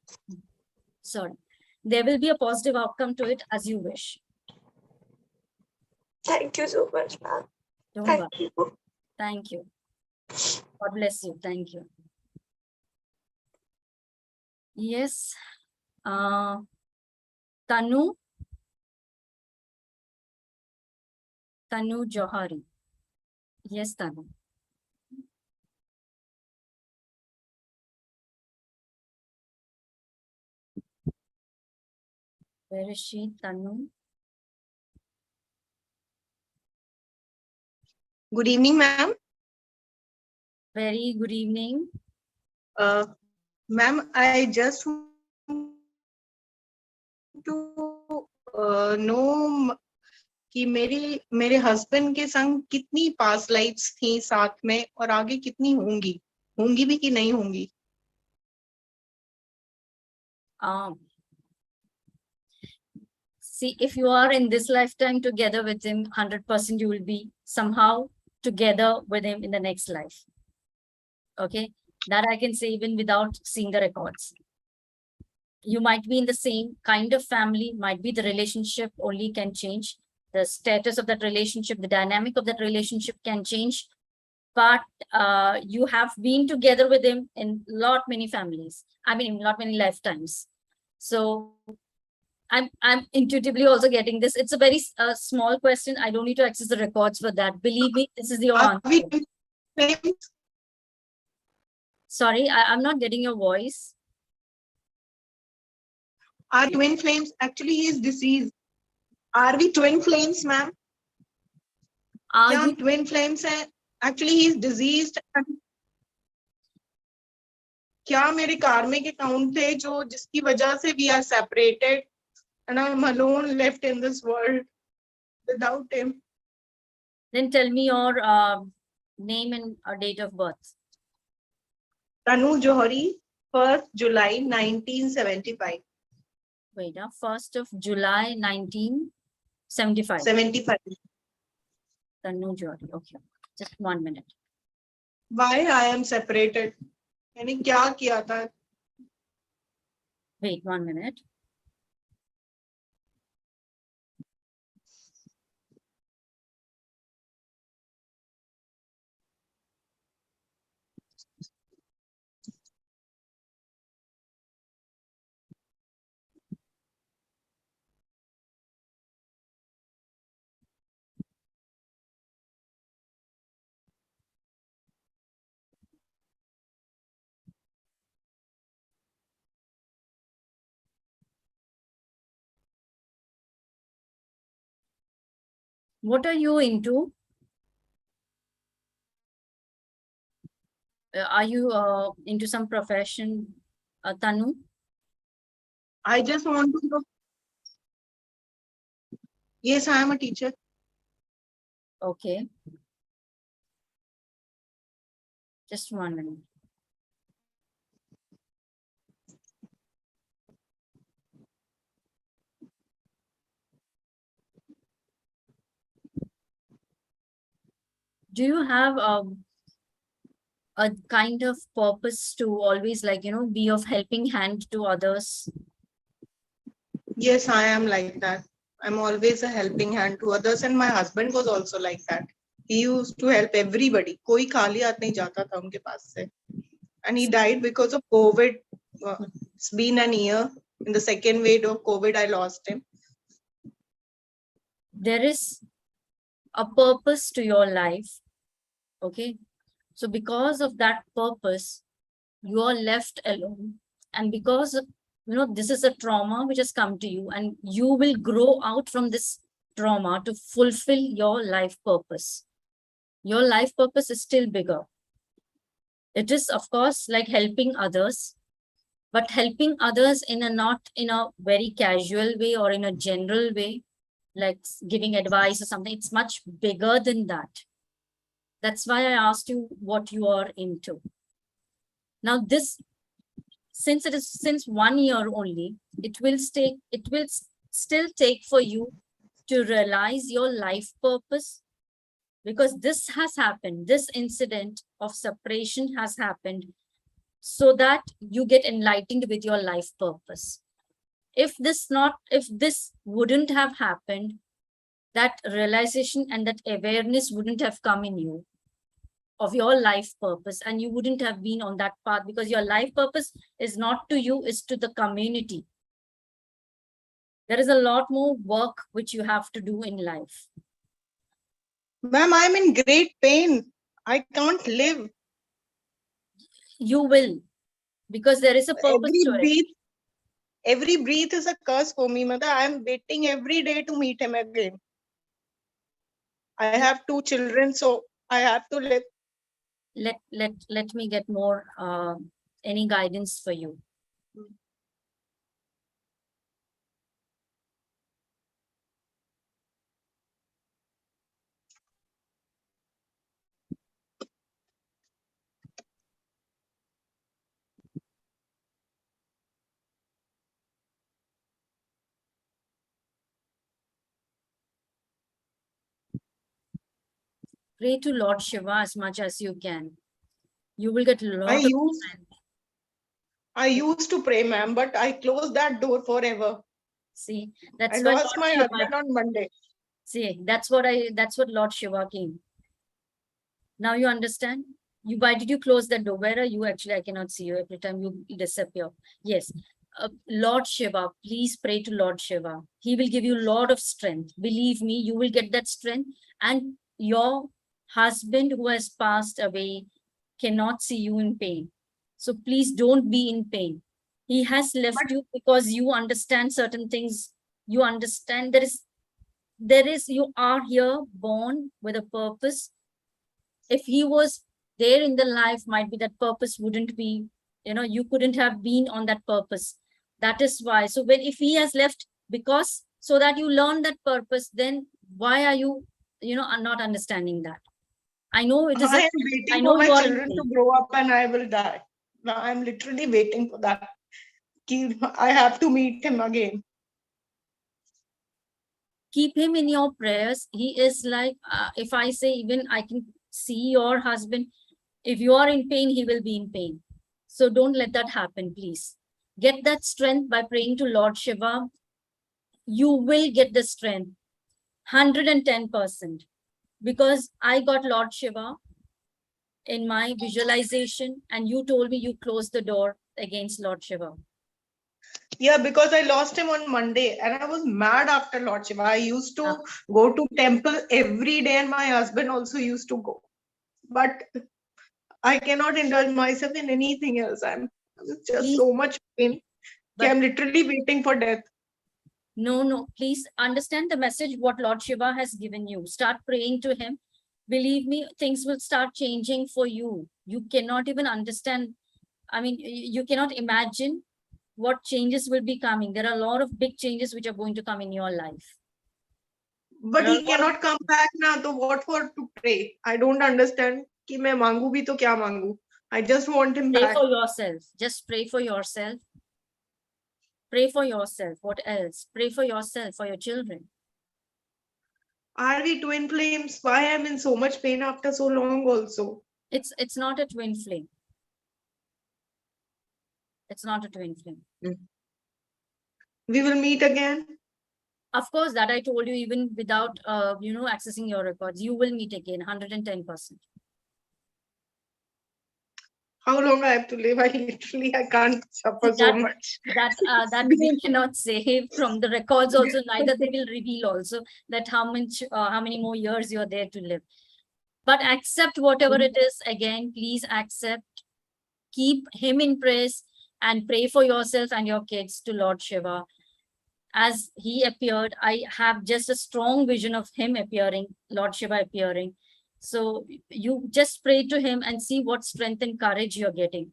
Sorry. There will be a positive outcome to it as you wish. Thank you so much, ma'am. Don't Thank worry. you. Thank you. God bless you. Thank you. Yes. Tanu Johari. Yes, Tanu. Where is she? Tanu. Good evening, ma'am. Very good evening. Ma'am, I just want to know कि मेरे husband के संग कितनी past lives थी साथ में और आगे कितनी होंगी भी कि नहीं होंगी. See, if you are in this lifetime together with him, 100% you will be somehow together with him in the next life. Okay, that I can say even without seeing the records. You might be in the same kind of family, might be the relationship only can change. The status of that relationship, the dynamic of that relationship can change. But you have been together with him in many families. I mean, many lifetimes. So I'm intuitively also getting this. It's a very small question. I don't need to access the records for that. Believe me, this is your answer. Sorry, I'm not getting your voice. Are twin flames? Actually, he is deceased. Are we twin flames, ma'am? Are Yeah, you twin flames हैं. Actually, he is diseased. क्या मेरे कार्मिक account थे जो जिसकी वजह से we are separated and I'm alone left in this world without him. Then tell me your name and date of birth. Tanu Johari, 1st July 1975. Wait, 1st of July 1975. 75. Tanu Johari. Okay, just 1 minute. Why I am separated? मैंने क्या किया था? Wait 1 minute. What are you into? Are you into some profession, Tanu? I just want to know. Yes, I am a teacher. Okay. Just 1 minute. Do you have a kind of purpose to always be of helping hand to others? Yes, I am like that. I'm always a helping hand to others, and my husband was also like that. He used to help everybody. कोई खाली हाथ नहीं जाता था उनके पास से. And he died because of COVID. It's been an year. In the second wave of COVID, I lost him. There is a purpose to your life. Okay. So because of that purpose, you are left alone. And because this is a trauma which has come to you, and you will grow out from this trauma to fulfill your life purpose. Your life purpose is still bigger. It is, of course, like helping others, but helping others not in a very casual way or in a general way, like giving advice or something. It's much bigger than that. That's why I asked you what you are into. Now this, since it is since 1 year only, it will still take for you to realize your life purpose, because this has happened, this incident of separation has happened so that you get enlightened with your life purpose. If this wouldn't have happened, that realization and that awareness wouldn't have come in you of your life purpose, and you wouldn't have been on that path, because your life purpose is not to you, is to the community. There is a lot more work which you have to do in life. Ma'am, I'm in great pain. I can't live. You will, because there is a purpose to it. Every breath is a curse for me, mother. I'm waiting every day to meet him again. I have 2 children, so I have to live. Let me get more any guidance for you. Pray to Lord Shiva as much as you can. You will get a lot of strength. I used to pray, ma'am, but I closed that door forever. See, that's I why lost Lord my Shiva, husband on Monday. see, that's what Lord Shiva came. Now you understand? Why did you close that door? Where are you actually? I cannot see you every time you disappear. Yes. Lord Shiva, please pray to Lord Shiva. He will give you a lot of strength. Believe me, you will get that strength. And your husband who has passed away cannot see you in pain. So please don't be in pain. He has left you because you understand certain things. You understand you are here born with a purpose. If he was there in the life, might be that purpose wouldn't be, you couldn't have been on that purpose. That is why. So if he has left because so that you learn that purpose, then why are you, are not understanding that? I know it is. I am waiting for my children to grow up and I will die. Now I'm literally waiting for that. I have to meet him again. Keep him in your prayers. He is like, if I say, even I can see your husband. If you are in pain, he will be in pain. So don't let that happen, please. Get that strength by praying to Lord Shiva. You will get the strength, 110%. Because I got Lord Shiva in my visualization, and you told me you closed the door against Lord Shiva. Yeah, because I lost him on Monday and I was mad after Lord Shiva. I used to go to temple every day and my husband also used to go. But I cannot indulge myself in anything else. I'm just so much pain. I'm literally waiting for death. No, please understand the message what Lord Shiva has given you. Start praying to him. Believe me, things will start changing for you. You cannot even understand. I mean, you cannot imagine what changes will be coming. There are a lot of big changes which are going to come in your life. But he cannot come back now. So what for to pray? I don't understand. Ki main mangu bhi to kya mangu? I just want him back. Pray for yourself. Just pray for yourself. Pray for yourself. What else? Pray for yourself, for your children. Are we twin flames? Why am I in so much pain after so long also? It's not a twin flame. It's not a twin flame. We will meet again. Of course, that I told you, even without, accessing your records, you will meet again, 110%. How long I have to live? I can't suffer so much. That we cannot say from the records also, neither they will reveal also that how many more years you're there to live. But accept whatever it is, again, please accept. Keep him in praise and pray for yourself and your kids to Lord Shiva. As he appeared, I have just a strong vision of him appearing, Lord Shiva appearing. So you just pray to him and see what strength and courage you're getting.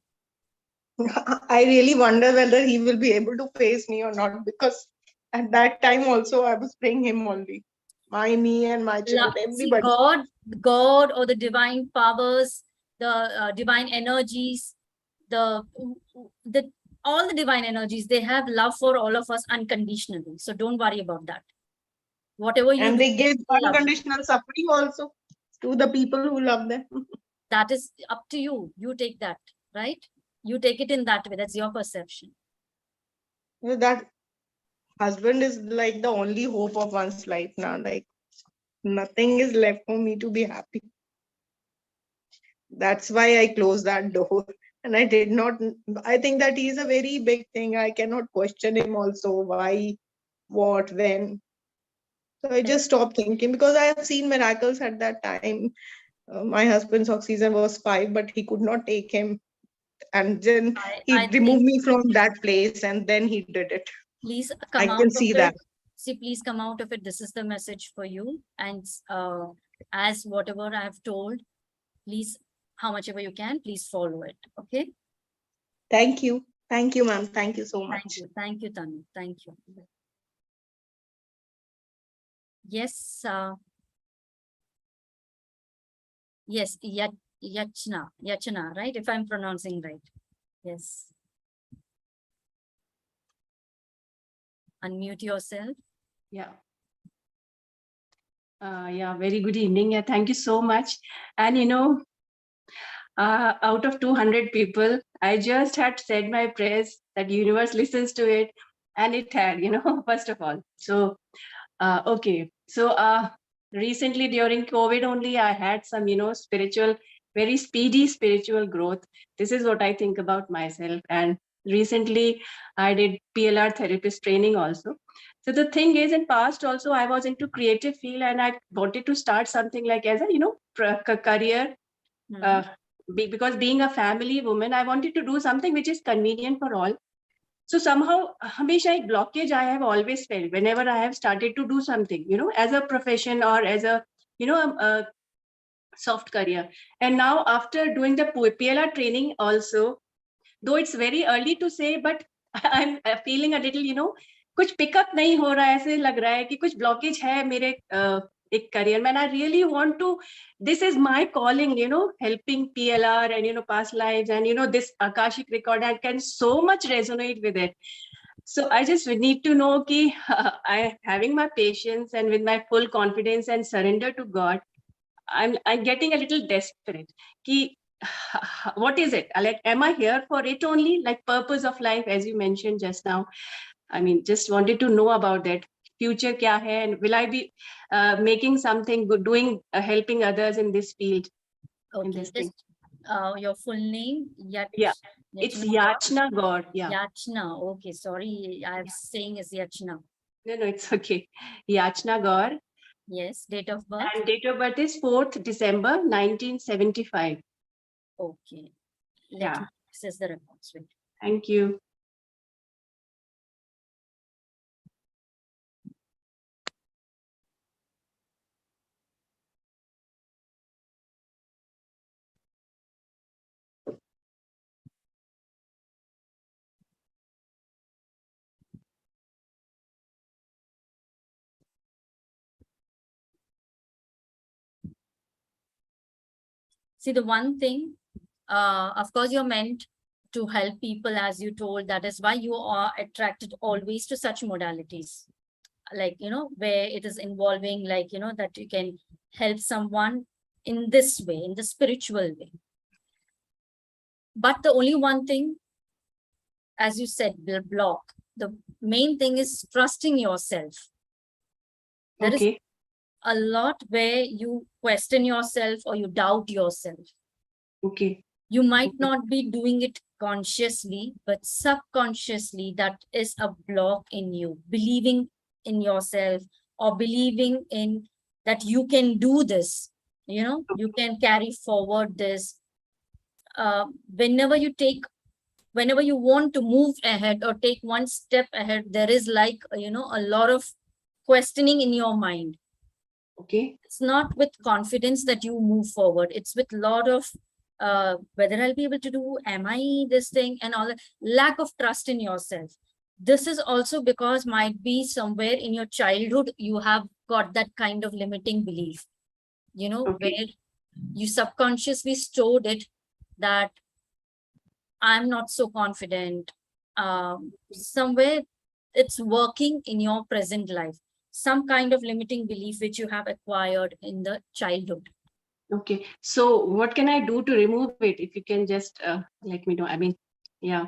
I really wonder whether he will be able to face me or not, because at that time also I was praying him only. me and my child, See, everybody. God or the divine powers, the divine energies, the all the divine energies, they have love for all of us unconditionally. So don't worry about that. Whatever you And do, they give they love you. unconditional suffering also to the people who love them. That is up to you. You take that, right? You take it in that way. That's your perception. That husband is like the only hope of one's life now. Like nothing is left for me to be happy. That's why I closed that door. And I did not, I think that is a very big thing. I cannot question him also. Why, what, when. So I just stopped thinking because I have seen miracles at that time. My husband's oxygen was 5, but he could not take him. And then he I removed think, me from that place and then he did it. please I come out can of see it. that. See, please come out of it. This is the message for you. And as whatever I have told, please, how much ever you can, please follow it. Okay. Thank you. Thank you, ma'am. Thank you so much. Thank you. Thank you, Tanu. Thank you. Yes. Yes. Yachna, right? If I'm pronouncing right. Yes. Unmute yourself. Yeah. Yeah, very good evening. Yeah, thank you so much. And out of 200 people, I just had said my prayers that universe listens to it, and it had, first of all. So, okay. So, recently during COVID only, I had some, spiritual, very speedy spiritual growth. This is what I think about myself. And recently, I did PLR therapist training also. So the thing is, in past also, I was into creative field and I wanted to start something like as a, career. Because being a family woman, I wanted to do something which is convenient for all. So somehow, हमेशा एक blockage I have always felt whenever I have started to do something, as a profession or as a, a soft career. And now after doing the PLR training also, though it's very early to say, but I'm feeling a little, कुछ pickup नहीं हो रहा है, ऐसे लग रहा है कि कुछ ब्लॉकेज है मेरे एक career में. And I really want to, this is my calling, helping PLR and, past lives and, this Akashic record, I can so much resonate with it. So I just need to know ki I having my patience and with my full confidence and surrender to God, I'm getting a little desperate. Ki, what is it? Like, am I here for it only? Like purpose of life, as you mentioned just now. I mean, just wanted to know about that. Future kya hai, and will I be making something good, doing, helping others in this field? Okay. In this thing. Your full name? Yeah, it's Yachna Gaur. Yeah. Yachna. Okay, sorry. I'm saying is Yachna. No, it's okay. Yachna Gaur. Yes. Date of birth? And date of birth is 4th December 1975. Okay. Let Yeah. me access the records. Wait. Thank you. See, the one thing, of course, you're meant to help people, as you told. That is why you are attracted always to such modalities. Like, where it is involving, like, that you can help someone in this way, in the spiritual way. But the only one thing, as you said, the block, the main thing is trusting yourself. There is a lot where you question yourself or you doubt yourself. Okay. You might not be doing it consciously, but subconsciously, that is a block in you, believing in yourself or believing in that you can do this, you can carry forward this. Whenever you want to move ahead or take one step ahead, there is like, a lot of questioning in your mind. Okay. It's not with confidence that you move forward. It's with a lot of whether I'll be able to do, am I this thing, and all that, lack of trust in yourself. this is also because might be somewhere in your childhood, you have got that kind of limiting belief, Okay. where you subconsciously stored it, that I'm not so confident. Somewhere it's working in your present life. Some kind of limiting belief which you have acquired in the childhood. Okay. So what can I do to remove it? If you can just let me know. I mean, yeah.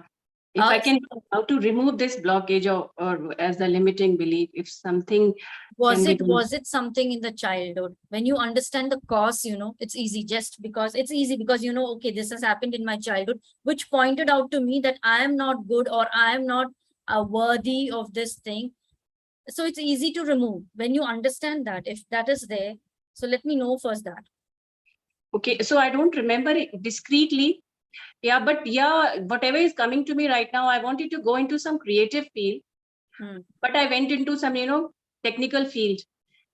If I can, how to remove this blockage or as the limiting belief, if something Was can be it done. was it something in the childhood? When you understand the cause, it's easy, just because it's easy because okay, this has happened in my childhood, which pointed out to me that I am not good, or I am not worthy of this thing. So it's easy to remove when you understand that, if that is there. So let me know first that. Okay, so I don't remember it discreetly. Yeah, but yeah, whatever is coming to me right now, I wanted to go into some creative field, but I went into some, technical field.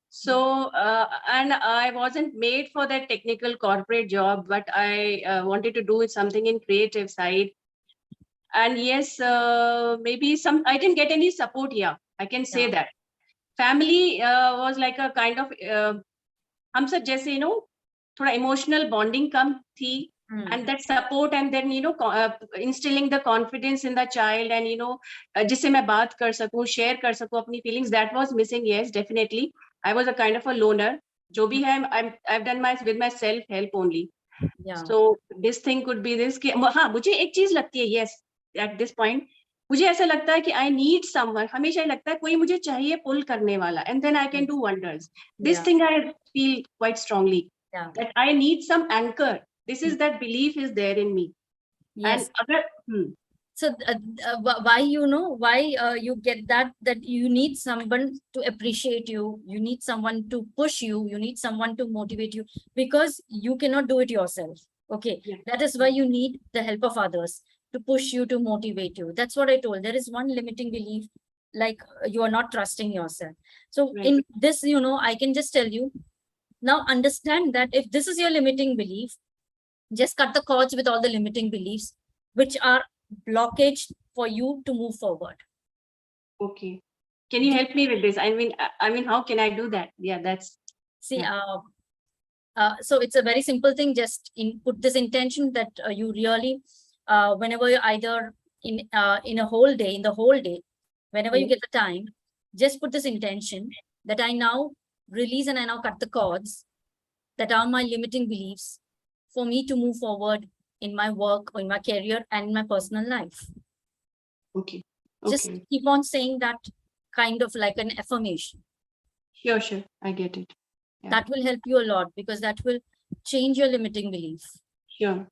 So, and I wasn't made for that technical corporate job, but I wanted to do something in creative side. And yes, maybe I didn't get any support here. I can say that. Family was like a kind of, हम सब जैसे, थोड़ा emotional bonding कम थी. And that support, and then instilling the confidence in the child, and जिससे मैं बात कर सकूं, share कर सकूं अपनी feelings, that was missing. Yes, definitely. I was a kind of a loner. जो भी है, I've done with my self help only. Yeah. So this thing could be this. हाँ, मुझे एक चीज लगती है, yes, at this point मुझे ऐसा लगता है कि I need someone. हमेशा लगता है कोई मुझे चाहिए pull करने वाला, and then I can do wonders. This thing I feel quite strongly. That I need some anchor. This is that belief is there in me. Yes. And so why you get that you need someone to appreciate you, you need someone to push you, you need someone to motivate you, because you cannot do it yourself. Okay. That is why you need the help of others to push you, to motivate you. That's what I told. There is one limiting belief, like you are not trusting yourself. So in this, I can just tell you, now understand that if this is your limiting belief, just cut the cords with all the limiting beliefs which are blockage for you to move forward. Okay. Can you help me with this? I mean, how can I do that? Yeah, that's. See, so it's a very simple thing. Just put this intention that you really, whenever you're either in the whole day, whenever you get the time, just put this intention that I now release and I now cut the cords that are my limiting beliefs for me to move forward in my work or in my career and in my personal life. Okay. Just keep on saying that, kind of like an affirmation. Sure. I get it. Yeah. That will help you a lot, because that will change your limiting belief. Sure.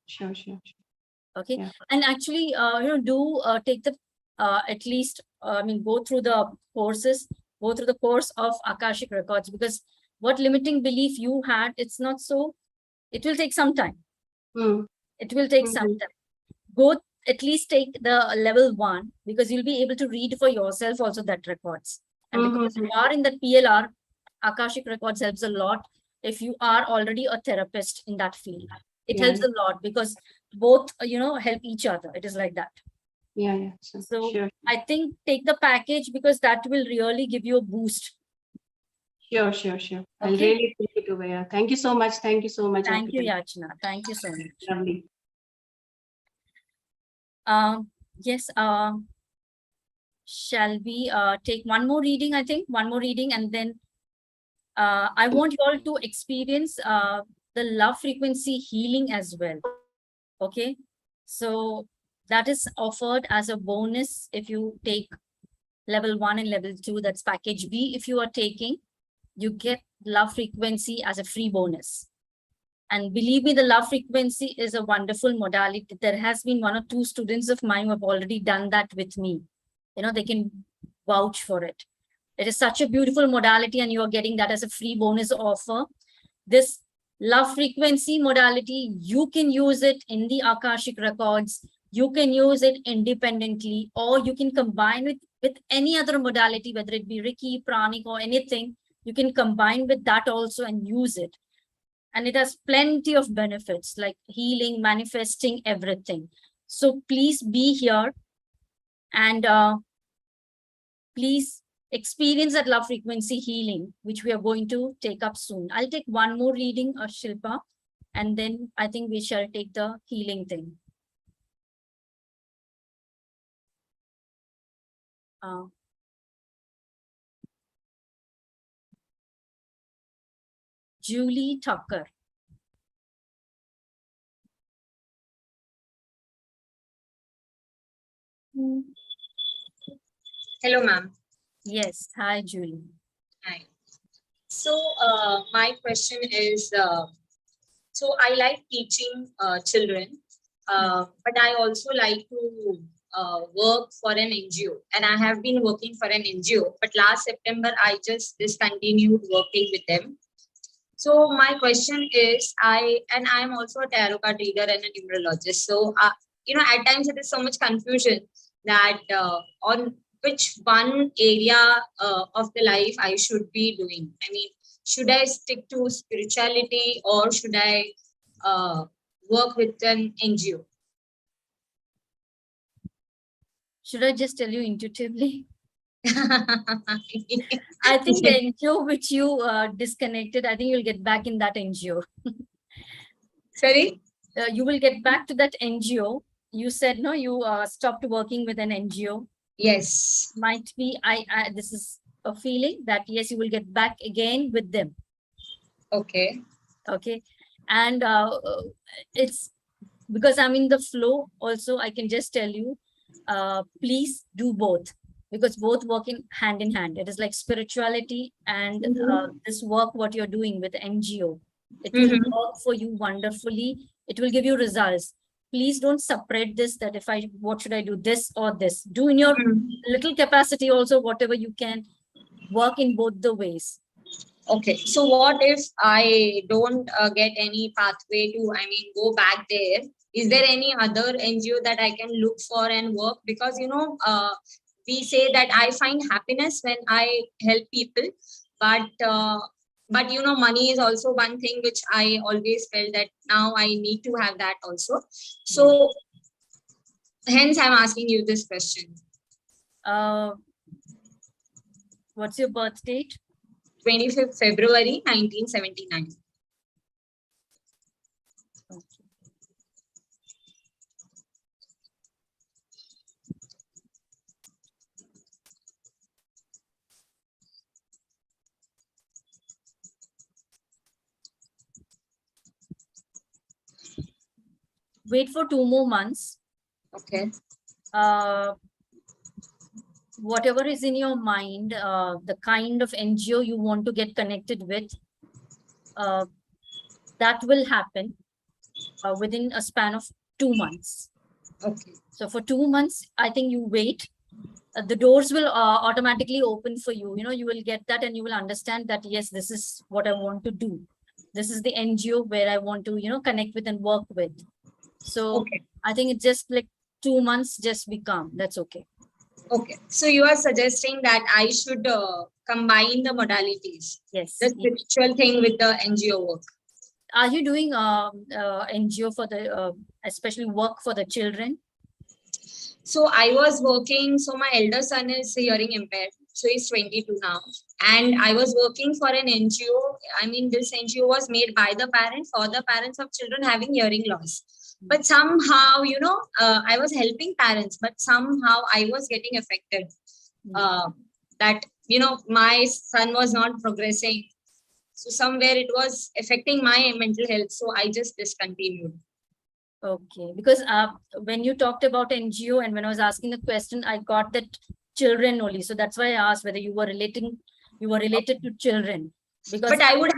Okay. Yeah. And actually, do take the, at least, go through the courses, go through the course of Akashic Records, because what limiting belief you had, it's not so, it will take some time. It will take some time. Go at least take the level 1, because you'll be able to read for yourself also that records. And because you are in that PLR, Akashic Records helps a lot if you are already a therapist in that field. It helps a lot, because both, help each other. It is like that. Yeah. So sure. I think take the package, because that will really give you a boost. Sure. I'll really take it over. Yeah. Thank you so much. Thank you, Yachna. Thank you so much. Lovely. Yes. Shall we take one more reading? I think one more reading, and then I want you all to experience the love frequency healing as well. Okay. So that is offered as a bonus if you take level 1 and level 2. That's package B. If you are taking, you get love frequency as a free bonus. And believe me, the love frequency is a wonderful modality. There has been 1 or 2 students of mine who have already done that with me. They can vouch for it. It is such a beautiful modality, and you are getting that as a free bonus offer. This love frequency modality, you can use it in the Akashic Records. You can use it independently, or you can combine with any other modality, whether it be Reiki, Pranic, or anything. You can combine with that also and use it. And it has plenty of benefits like healing, manifesting, everything. So please be here. And please experience that love frequency healing, which we are going to take up soon. I'll take one more reading, Shilpa, and then I think we shall take the healing thing. Julie Thakkar. Hello, ma'am. Yes. Hi, Julie. Hi. So my question is, so I like teaching children, but I also like to work for an NGO, and I have been working for an NGO, but last September I just discontinued working with them. So my question is, I'm also a tarot card reader and a numerologist. So at times it is so much confusion that on which one area of the life I should be doing. I mean, should I stick to spirituality or should I work with an NGO? Should I just tell you intuitively? I think the NGO which you disconnected, I think you'll get back in that NGO. Sorry? You will get back to that NGO. You said, no, you stopped working with an NGO. Yes. Might be, this is a feeling that, yes, you will get back again with them. Okay. Okay. And it's because I'm in the flow also, I can just tell you, please do both, because both work in hand. It is like spirituality and this work, what you're doing with NGO. It will work for you wonderfully. It will give you results. Please don't separate this, that what should I do, this or this. Do in your little capacity also, whatever you can, work in both the ways. Okay. So what if I don't get any pathway to, go back there? Is there any other NGO that I can look for and work? Because, we say that I find happiness when I help people, but money is also one thing which I always felt that now I need to have that also. So hence I'm asking you this question. What's your birth date? 25th February 1979. Okay. Wait for 2 more months. Okay. Whatever is in your mind, the kind of NGO you want to get connected with, that will happen within a span of 2 months. Okay. So for 2 months, I think you wait. The doors will automatically open for you. You will get that and you will understand that, yes, this is what I want to do. This is the NGO where I want to, connect with and work with. So okay. I think it's just like 2 months, just be calm. That's okay. Okay. So you are suggesting that I should combine the modalities. Yes. The spiritual thing with the NGO work. Are you doing NGO for the, especially work for the children? So I was working, so my elder son is hearing impaired. So he's 22 now. And I was working for an NGO. This NGO was made by the parents for the parents of children having hearing loss. But somehow, I was helping parents, but somehow I was getting affected. That, my son was not progressing. So somewhere it was affecting my mental health. So I just discontinued. Okay, because when you talked about NGO and when I was asking the question, I got that children only. So that's why I asked whether you were related to children. Because but I would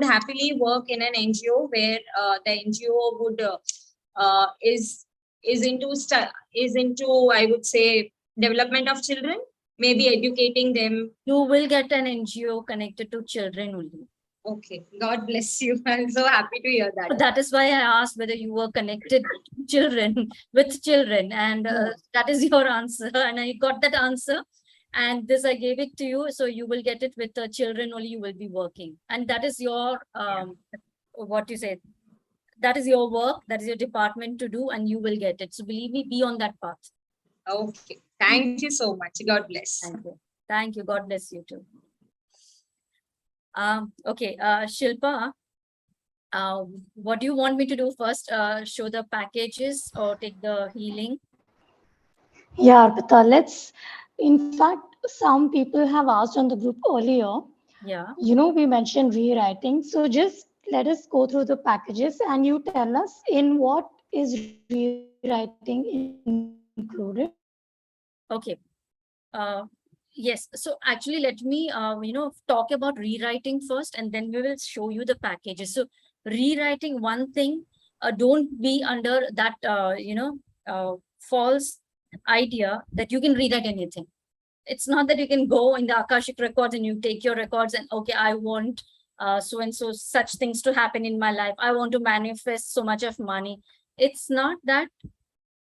happily work in an NGO where the NGO would is into I would say development of children, maybe educating them. You will get an NGO connected to children only. Okay, God bless you. I'm so happy to hear that. That is why I asked whether you were connected to children with children, and that is your answer, and I got that answer. And this I gave it to you, so you will get it with the children only. You will be working, and that is your what you say. That is your work. That is your department to do, and you will get it. So believe me, be on that path. Okay, Thank you so much. God bless. Thank you. Thank you. God bless you too. Okay, Shilpa, what do you want me to do first? Show the packages or take the healing? Yeah, Arpita, in fact, some people have asked on the group earlier, Yeah. we mentioned rewriting. So just let us go through the packages and you tell us in what is rewriting included. Okay. Yes. So actually, let me talk about rewriting first, and then we will show you the packages. So rewriting one thing, don't be under that false idea that you can rewrite anything. It's not that you can go in the Akashic records and you take your records and okay, I want so and so such things to happen in my life. I want to manifest so much of money. It's not that.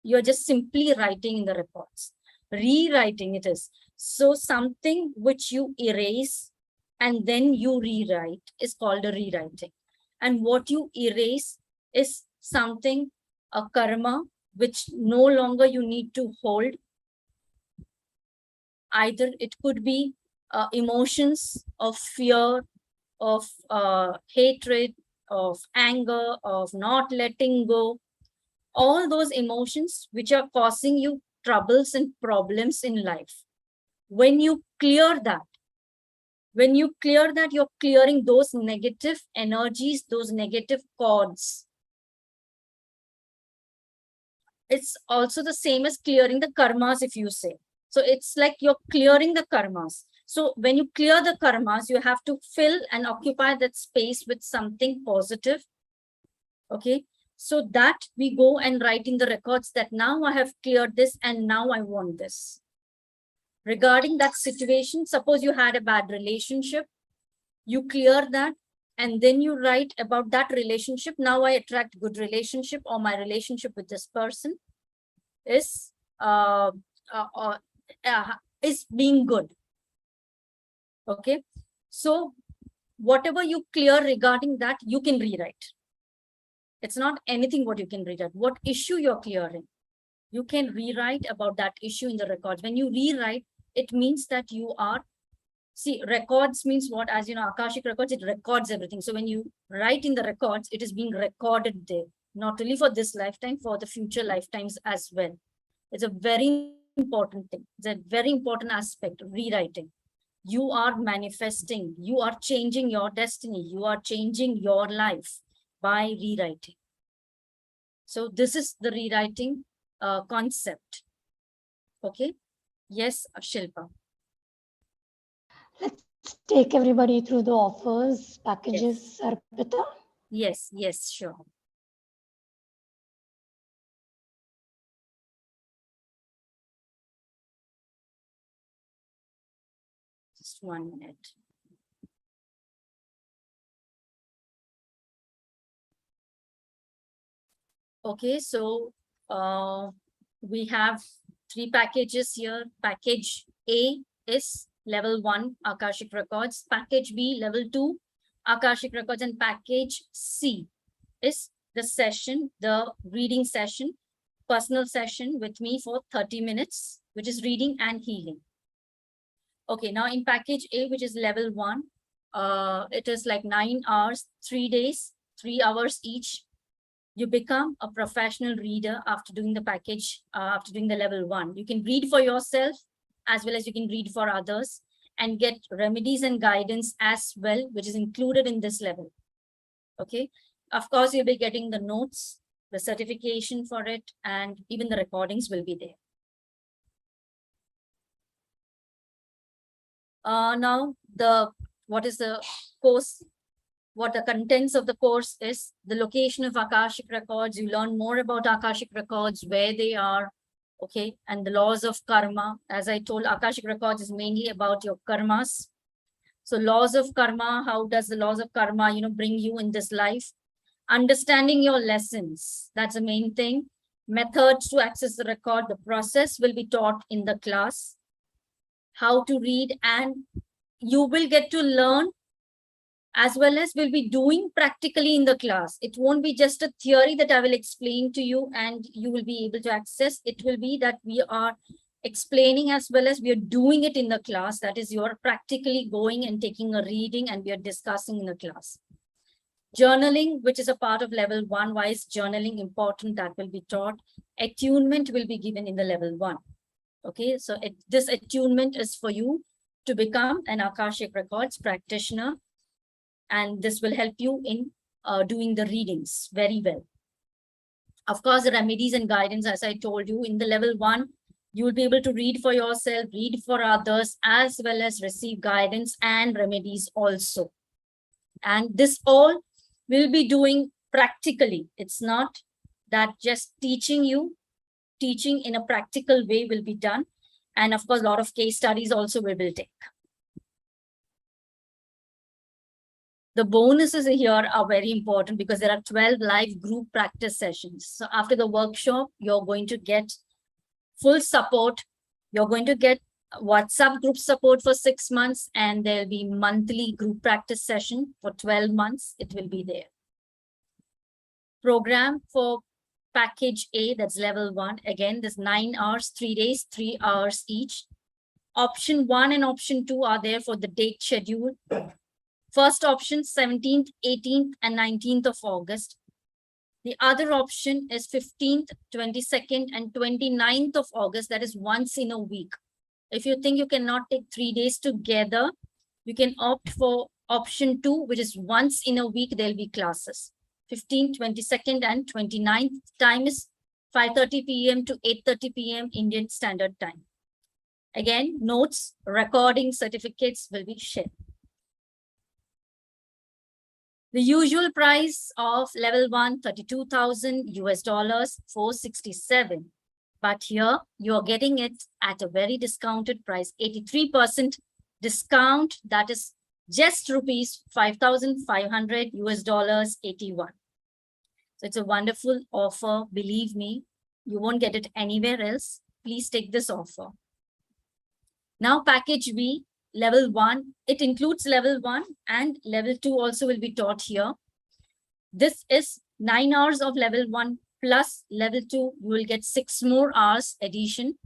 You're just simply writing in the records. Rewriting it is. So something which you erase and then you rewrite is called a rewriting. And what you erase is something, a karma, which no longer you need to hold. Either it could be emotions of fear, of hatred, of anger, of not letting go, all those emotions which are causing you troubles and problems in life. When you clear that, you're clearing those negative energies, those negative cords. It's also the same as clearing the karmas, if you say. So it's like you're clearing the karmas. So when you clear the karmas, you have to fill and occupy that space with something positive. Okay. So that we go and write in the records that now I have cleared this and now I want this. Regarding that situation, suppose you had a bad relationship, you clear that and then you write about that relationship. Now I attract good relationship, or my relationship with this person is being good. Okay. So whatever you clear regarding that, you can rewrite. It's not anything what you can rewrite. What issue you're clearing, you can rewrite about that issue in the records. When you rewrite, it means that you are, see, records means what? As you know, Akashic records, it records everything. So when you write in the records, it is being recorded there, not only for this lifetime, for the future lifetimes as well. It's a very important thing. It's a very important aspect of rewriting. You are manifesting, you are changing your destiny, you are changing your life by rewriting. So this is the rewriting concept. Okay. Yes, Shilpa. Let's take everybody through the offers, packages, Arpita. Yes, yes, sure. Just 1 minute. Okay, so we have 3 packages here. Package A is level 1 Akashic records, package B level 2 Akashic records, and package C is the session, the reading session, personal session with me for 30 minutes, which is reading and healing. Okay, now in package A, which is level 1, it is like 9 hours, 3 days, 3 hours each. You become a professional reader after doing the package, after doing the level 1. You can read for yourself as well as you can read for others and get remedies and guidance as well, which is included in this level. Okay. Of course, you'll be getting the notes, the certification for it, and even the recordings will be there. Now, what is the course? What the contents of the course is, the location of Akashic records. You learn more about Akashic records, where they are, okay, and the laws of karma. As I told, Akashic records is mainly about your karmas. So laws of karma, how does the laws of karma, bring you in this life? Understanding your lessons, that's the main thing. Methods to access the record, the process will be taught in the class. How to read, and you will get to learn as well as we'll be doing practically in the class. It won't be just a theory that I will explain to you and you will be able to access. It will be that we are explaining as well as we are doing it in the class. That is, you are practically going and taking a reading and we are discussing in the class. Journaling, which is a part of level 1. Why is journaling important? That will be taught. Attunement will be given in the level 1. Okay, so this attunement is for you to become an Akashic Records practitioner, and this will help you in doing the readings very well. Of course, the remedies and guidance, as I told you, in the level 1, you will be able to read for yourself, read for others, as well as receive guidance and remedies also. And this all will be doing practically. It's not that just teaching you. Teaching in a practical way will be done. And of course, a lot of case studies also we will take. The bonuses here are very important because there are 12 live group practice sessions. So after the workshop, you're going to get full support. You're going to get WhatsApp group support for 6 months, and there'll be monthly group practice session for 12 months. It will be there. Program for package A, that's level 1. Again, there's 9 hours, 3 days, 3 hours each. Option 1 and option 2 are there for the date schedule. First option, 17th, 18th, and 19th of August. The other option is 15th, 22nd, and 29th of August. That is once in a week. If you think you cannot take 3 days together, you can opt for option 2, which is once in a week, there'll be classes. 15th, 22nd, and 29th. Time is 5:30 p.m. to 8:30 p.m. Indian Standard Time. Again, notes, recording certificates will be shared. The usual price of level 1, 32,000 US dollars, 467. But here you are getting it at a very discounted price, 83% discount. That is just rupees 5,500 US dollars, 81. So it's a wonderful offer. Believe me, you won't get it anywhere else. Please take this offer. Now package B, level 1, it includes level 1 and level 2 also will be taught here. This is 9 hours of level 1 plus level 2. You will get 6 more hours addition.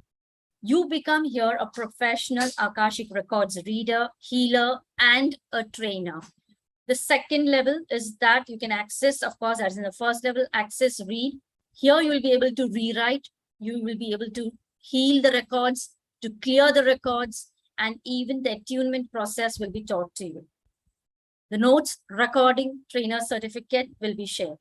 You become here a professional Akashic Records reader, healer, and a trainer. The second level is that you can access, of course, as in the first level, access, read. Here you will be able to rewrite. You will be able to heal the records, to clear the records, and even the attunement process will be taught to you. The notes, recording, trainer certificate will be shared.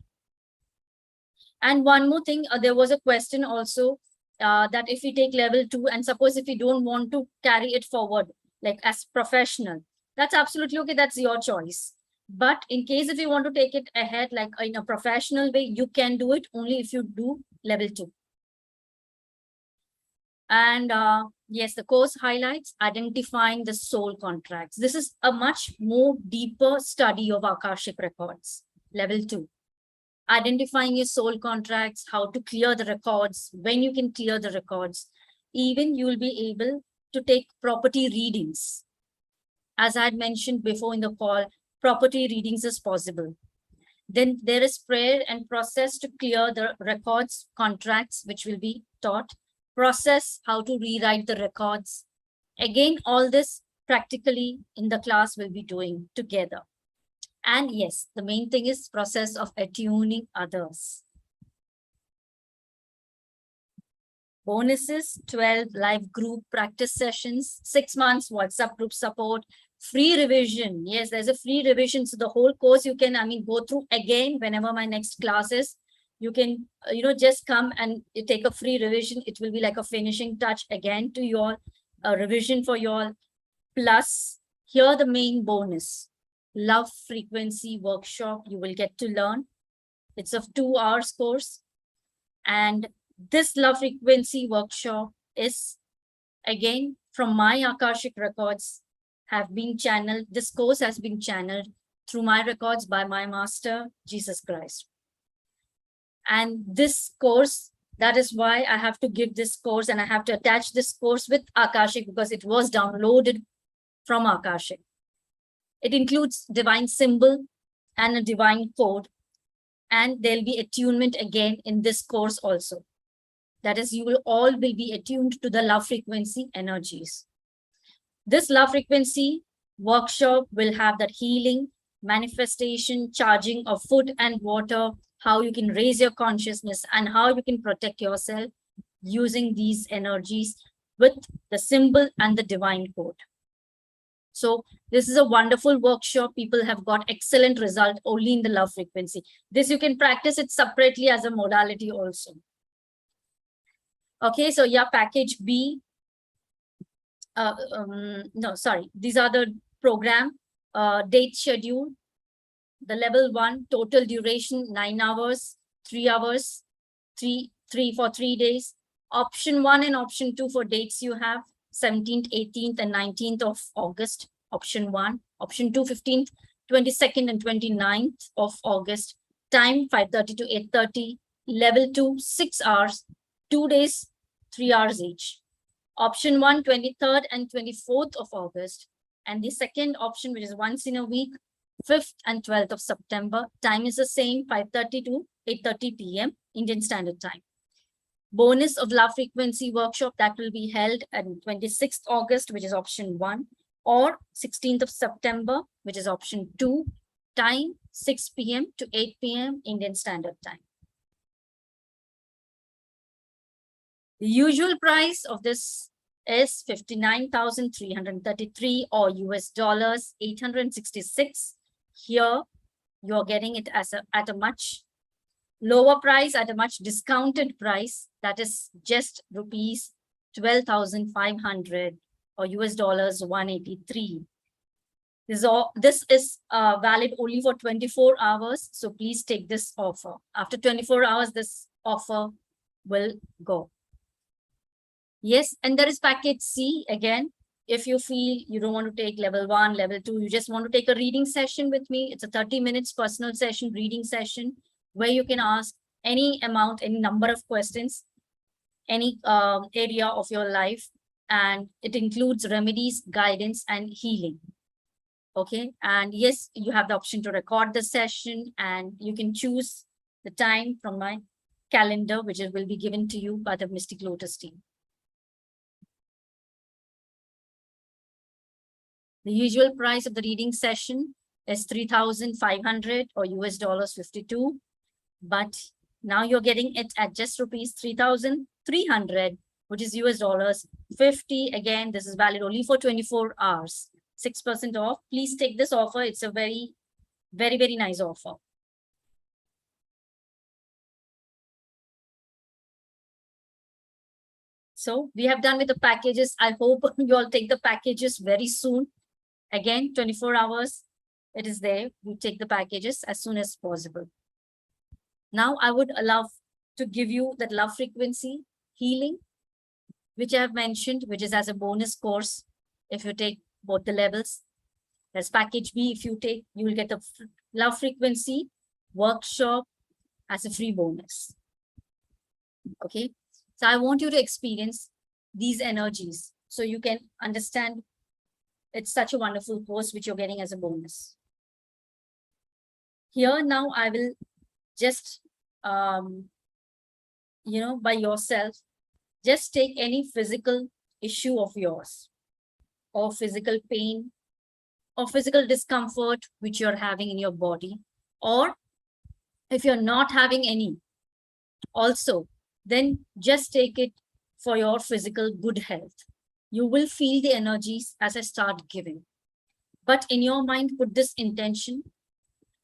And one more thing, there was a question also that if we take level 2 and suppose if you don't want to carry it forward, like as professional, that's absolutely okay. That's your choice. But in case if you want to take it ahead, like in a professional way, you can do it only if you do level 2. And yes, the course highlights identifying the soul contracts. This is a much more deeper study of Akashic Records, level 2. Identifying your soul contracts, how to clear the records, when you can clear the records. Even you will be able to take property readings. As I had mentioned before in the call, property readings is possible. Then there is prayer and process to clear the records, contracts, which will be taught. Process, how to rewrite the records. Again, all this practically in the class we'll be doing together. And yes, the main thing is process of attuning others. Bonuses, 12 live group practice sessions, 6 months WhatsApp group support, free revision. Yes, there's a free revision. So the whole course you can, go through again whenever my next class is. You can, just come and you take a free revision. It will be like a finishing touch again to your revision for your. Plus, here the main bonus, love frequency workshop you will get to learn. It's a 2 hours course. And this love frequency workshop is, again, from my Akashic Records, have been channeled. This course has been channeled through my records by my master, Jesus Christ. And this course, that is why I have to give this course and I have to attach this course with Akashic because it was downloaded from Akashic. It includes divine symbol and a divine code. And there'll be attunement again in this course also. That is, you will all be attuned to the love frequency energies. This love frequency workshop will have that healing, manifestation, charging of food and water, how you can raise your consciousness and how you can protect yourself using these energies with the symbol and the divine code. So this is a wonderful workshop. People have got excellent result only in the love frequency. This you can practice it separately as a modality also. Okay, so yeah, package B. No, sorry. These are the program date schedule. The level 1 total duration 9 hours, 3 hours, 3 for 3 days. Option 1 and option 2 for dates you have 17th, 18th, and 19th of August. Option 1. Option 2, 15th, 22nd, and 29th of August. Time 5:30 to 8:30. Level 2, 6 hours, 2 days, 3 hours each. Option 1, 23rd and 24th of August. And the second option, which is once in a week, 5th and 12th of September. Time is the same, 5:30 to 8:30 p.m. Indian Standard Time. Bonus of love frequency workshop that will be held on 26th August, which is option 1, or 16th of September, which is option 2. Time 6 p.m. to 8 p.m. Indian Standard Time. The usual price of this is 59,333 or US dollars 866. Here you're getting it as at a much lower price, at a much discounted price, that is just rupees 12,500 or US dollars 183. This is valid only for 24 hours. So please take this offer. After 24 hours, this offer will go. Yes, and there is package C again. If you feel you don't want to take level 1, level 2, you just want to take a reading session with me. It's a 30 minutes personal session, reading session, where you can ask any amount, any number of questions, any area of your life. And it includes remedies, guidance, and healing. Okay, and yes, you have the option to record the session, and you can choose the time from my calendar, which will be given to you by the Mystic Lotus team. The usual price of the reading session is 3,500 or US dollars 52. But now you're getting it at just rupees 3,300, which is US dollars 50. Again, this is valid only for 24 hours. 6% off. Please take this offer. It's a very, very, very nice offer. So we have done with the packages. I hope you all take the packages very soon. Again, 24 hours, it is there. We take the packages as soon as possible. Now I would love to give you that love frequency healing, which I have mentioned, which is as a bonus course. If you take both the levels, there's package B. If you take, you will get the love frequency workshop as a free bonus. Okay. So I want you to experience these energies so you can understand it's such a wonderful course which you're getting as a bonus. Here now I will just, by yourself, just take any physical issue of yours, or physical pain, or physical discomfort which you're having in your body, or if you're not having any, also, then just take it for your physical good health. You will feel the energies as I start giving. But in your mind, put this intention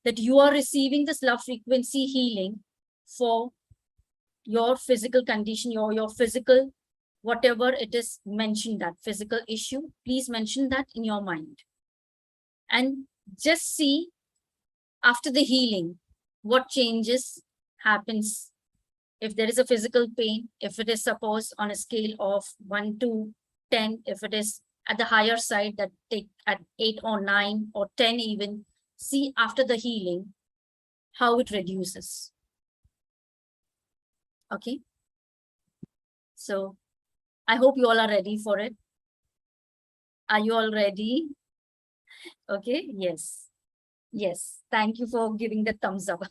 that you are receiving this love frequency healing for your physical condition, your physical, whatever it is, mention that physical issue, please mention that in your mind. And just see after the healing, what changes happens. If there is a physical pain, if it is suppose on a scale of 1 to 10, if it is at the higher side, that take at 8 or 9 or 10 even, see after the healing, how it reduces. Okay. So I hope you all are ready for it. Are you all ready? Okay. Yes. Yes. Thank you for giving the thumbs up.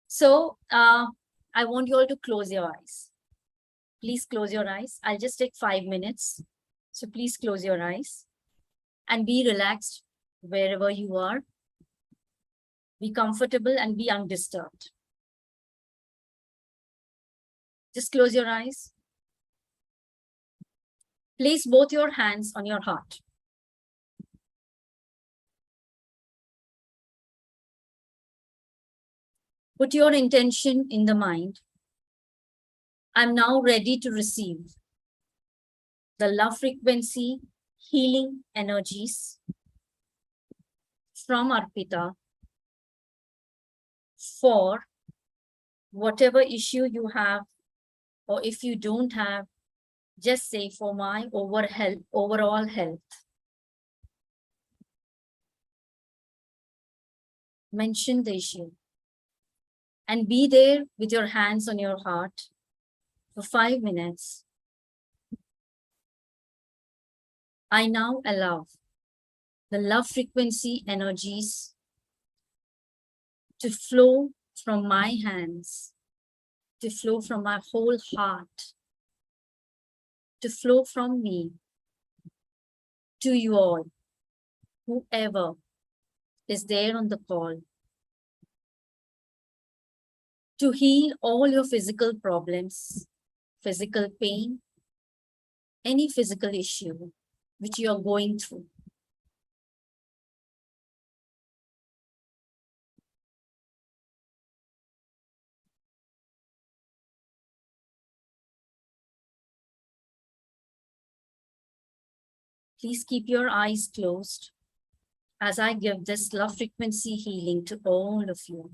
So I I want you all to close your eyes. Please close your eyes. I'll just take 5 minutes. So please close your eyes and be relaxed wherever you are. Be comfortable and be undisturbed. Just close your eyes. Place both your hands on your heart. Put your intention in the mind. I'm now ready to receive the love frequency, healing energies from Arpita for whatever issue you have, or if you don't have, just say for my overall health. Mention the issue and be there with your hands on your heart for 5 minutes. I now allow the love frequency energies to flow from my hands, to flow from my whole heart, to flow from me to you all, whoever is there on the call, to heal all your physical problems, physical pain, any physical issue which you are going through. Please keep your eyes closed as I give this love frequency healing to all of you.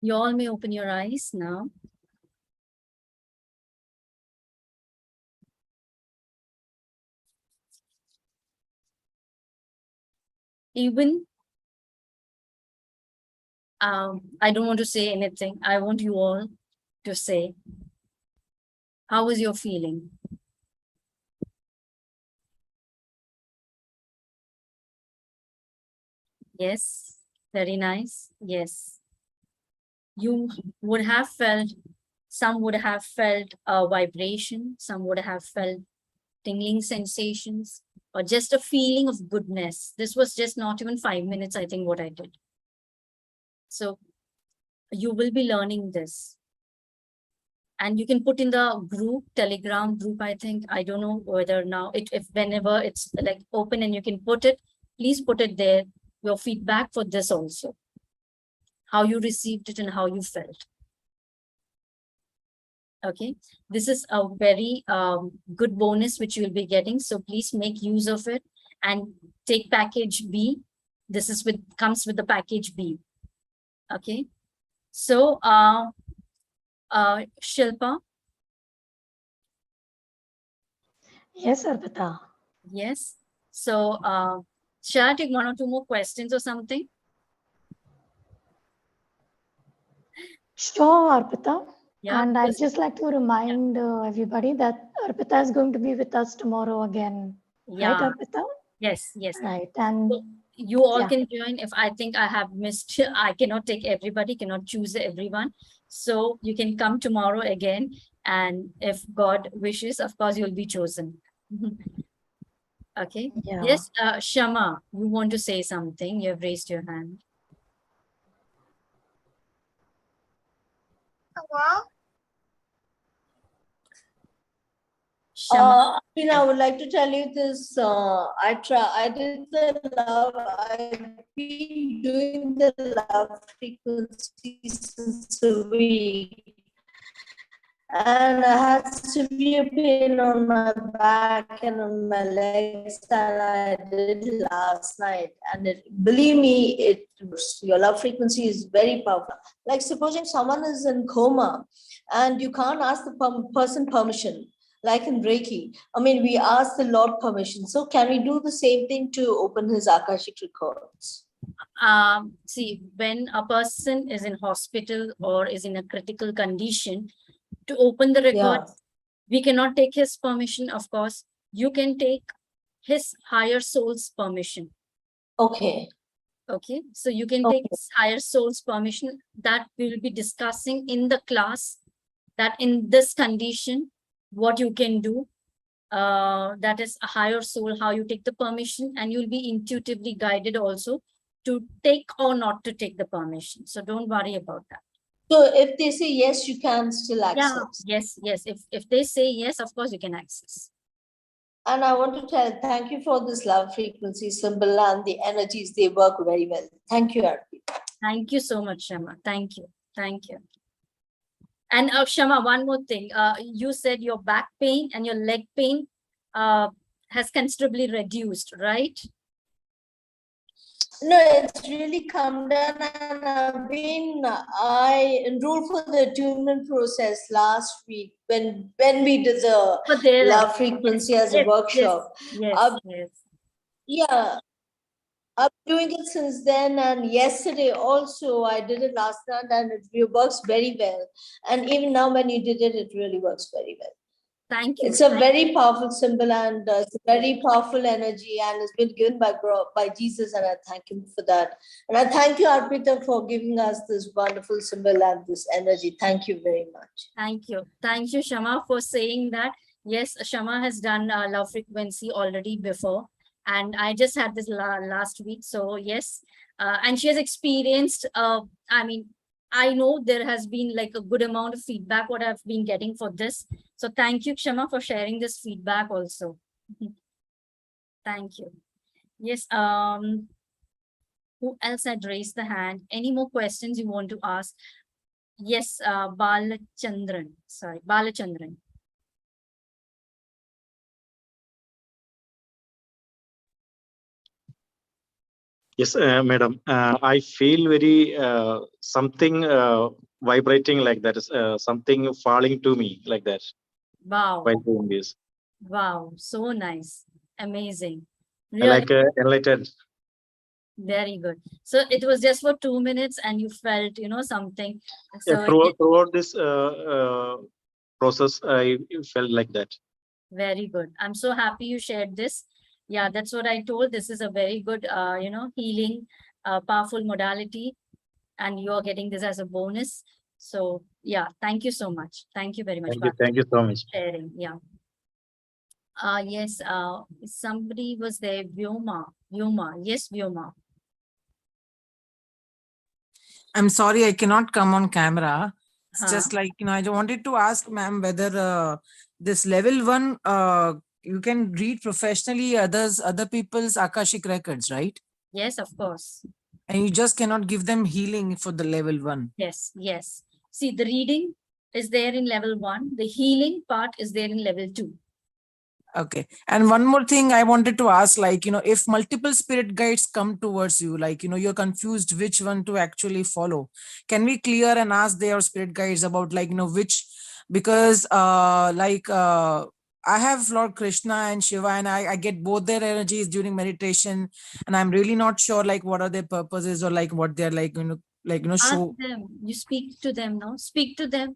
You all may open your eyes now. Even I don't want to say anything. I want you all to say, how is your feeling? Yes, very nice. Yes. You would have felt, some would have felt a vibration, some would have felt tingling sensations, or just a feeling of goodness. This was just not even 5 minutes, I think, what I did. So you will be learning this. And you can put in the group, Telegram group, I think. I don't know whether now, if whenever it's like open and you can put it, please put it there, your feedback for this also. How you received it and how you felt. Okay, this is a very good bonus which you will be getting. So please make use of it and take package B. This is comes with the package B. Okay, so Shilpa. Yes, Arpita. Yes. So shall I take 1 or 2 more questions or something? Sure, Arpita. Yeah. And I'd just like to remind everybody that Arpita is going to be with us tomorrow again. Yeah. Right, Arpita? Yes, yes. Right. And so you all yeah. can join. If I think I have missed, I cannot take everybody, cannot choose everyone. So you can come tomorrow again. And if God wishes, of course, you'll be chosen. Okay. Yeah. Yes, Shama, you want to say something? You have raised your hand. Shama. I would like to tell you this. I did the love. I've been doing the love frequency since a week, and I had severe pain on my back and on my legs, and I did it last night. And believe me, your love frequency is very powerful. Like supposing someone is in coma, and you can't ask the person permission. Like in Reiki, I mean, we ask the Lord permission. So can we do the same thing to open his Akashic records? See, when a person is in hospital or is in a critical condition, to open the record, we cannot take his permission, of course. You can take his higher soul's permission. Okay. Okay, so you can take his higher soul's permission. That we will be discussing in the class, that in this condition, what you can do. That is a higher soul, how you take the permission, and you'll be intuitively guided also to take or not to take the permission. So don't worry about that. So if they say yes, you can still access. Yeah, yes. If they say yes, of course you can access. And I want to thank you for this love frequency symbol and the energies, they work very well. Thank you, Arpita. Thank you so much, Shama. Thank you. Thank you. And Shama, one more thing. You said your back pain and your leg pain has considerably reduced, right? No, it's really come down, and I enrolled for the attunement process last week when we did the love frequency as a workshop. Yes. Yeah, I'm doing it since then, and yesterday also I did it last night, and it works very well. And even now when you did it, it really works very well. Thank you. It's a very powerful symbol, and it's a very powerful energy, and it's been given by Jesus, and I thank him for that. And I thank you, Arpita, for giving us this wonderful symbol and this energy. Thank you very much. Thank you. Thank you, Shama, for saying that. Yes, Shama has done love frequency already before, and I just had this last week. So yes, and she has experienced, I mean, I know there has been like a good amount of feedback what I've been getting for this. So thank you, Kshama, for sharing this feedback also. Thank you. Yes. Who else had raised the hand? Any more questions you want to ask? Yes, Balachandran. Sorry, Balachandran. Yes, madam. I feel very something vibrating like that, something falling to me like that Wow. while doing this. Wow. So nice. Amazing. I Really like enlightened. very good. So it was just for 2 minutes and you felt, something. Yeah, So throughout this process, I felt like that. very good. I'm so happy you shared this. Yeah, that's what I told. This is a very good, healing, powerful modality, and you're getting this as a bonus. So yeah, thank you so much. Thank you very much Thank you so much. for sharing. Yeah. Yes, somebody was there, Vyoma. Yes, Vyoma. I'm sorry, I cannot come on camera. It's Huh. just like, I wanted to ask ma'am whether this level 1, you can read professionally other people's Akashic records, right? Yes, of course. And you just cannot give them healing for the level 1. Yes, yes. See, the reading is there in level 1. The healing part is there in level 2. Okay. And one more thing I wanted to ask, like, if multiple spirit guides come towards you, like, you're confused which one to actually follow, can we clear and ask their spirit guides about, like, which, because I have Lord Krishna and Shiva, and I get both their energies during meditation, and I'm really not sure, like, what are their purposes or like what they're like, Ask show. them. You speak to them, no? Speak to them.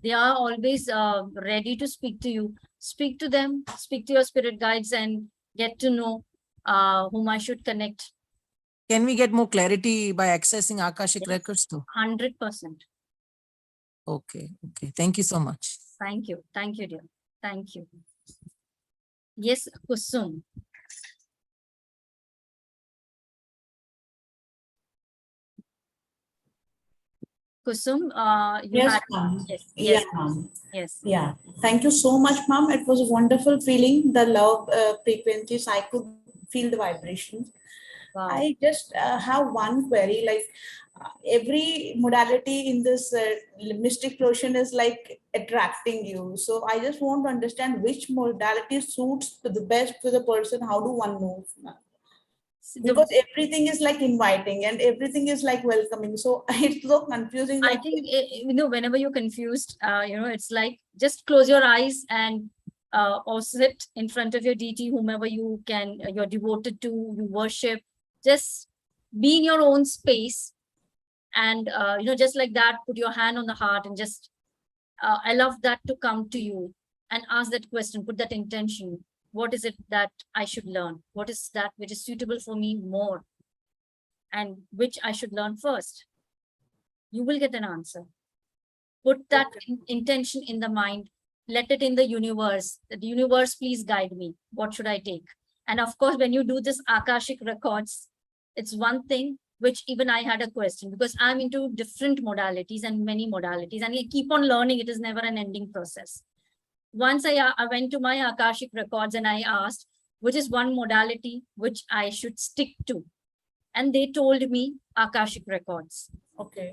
They are always ready to speak to you. Speak to them. Speak to your spirit guides and get to know whom I should connect. Can we get more clarity by accessing Akashic Yes. records too? 100%. Okay. Okay. Thank you so much. Thank you. Thank you, dear. Thank you. Yes, Kusum. Kusum, you Yes, had, ma'am. yes, Yeah, yes, ma'am. yes. Yeah. Thank you so much, ma'am. It was a wonderful feeling. The love frequencies, I could feel the vibrations. Wow. I just have one query. Like every modality in this mystic potion is like attracting you. So I just want to understand which modality suits the best for the person. How do one know? Because everything is like inviting and everything is like welcoming. So it's so confusing. I Like, think, whenever you're confused, it's like just close your eyes and or sit in front of your deity, whomever you can, you're devoted to, you worship. Just be in your own space. And, just like that, put your hand on the heart and just allow that to come to you and ask that question, put that intention. What is it that I should learn? What is that which is suitable for me more? And which I should learn first? You will get an answer. Put that intention in the mind, let it in the universe. The universe, please guide me. What should I take? And of course, when you do this Akashic records, it's one thing which even I had a question, because I'm into different modalities and many modalities, and I keep on learning. It is never an ending process. Once I went to my Akashic records and I asked, which is one modality which I should stick to? And they told me Akashic records. okay.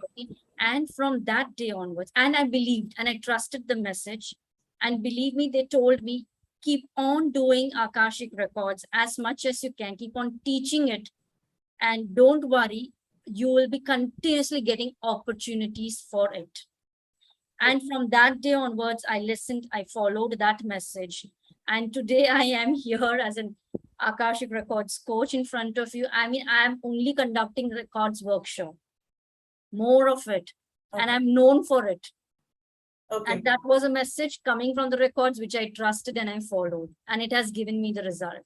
And from that day onwards, and I believed and I trusted the message. And believe me, they told me, keep on doing Akashic records as much as you can. Keep on teaching it. And don't worry, you will be continuously getting opportunities for it. And from that day onwards, I listened, I followed that message. And today I am here as an Akashic records coach in front of you. I mean, I am only conducting records workshop. More of it. Okay. And I'm known for it. Okay. And that was a message coming from the records which I trusted and I followed. And it has given me the result.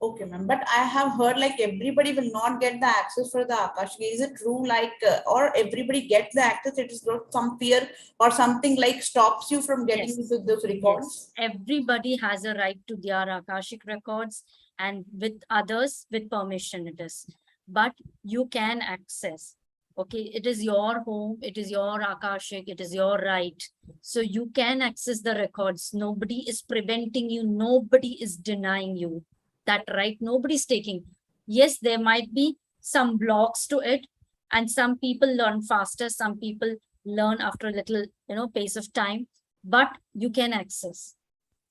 Okay, ma'am. But I have heard like everybody will not get the access for the Akashic. Is it true? Like, or everybody gets the access? It is not some fear or something like stops you from getting Yes. into those records? Yes. Everybody has a right to their Akashic records, and with others, with permission it is. But you can access. Okay, it is your home, it is your Akashic, it is your right. So you can access the records. Nobody is preventing you. Nobody is denying you that right. Nobody's taking. Yes, there might be some blocks to it, and some people learn faster. Some people learn after a little, pace of time, but you can access.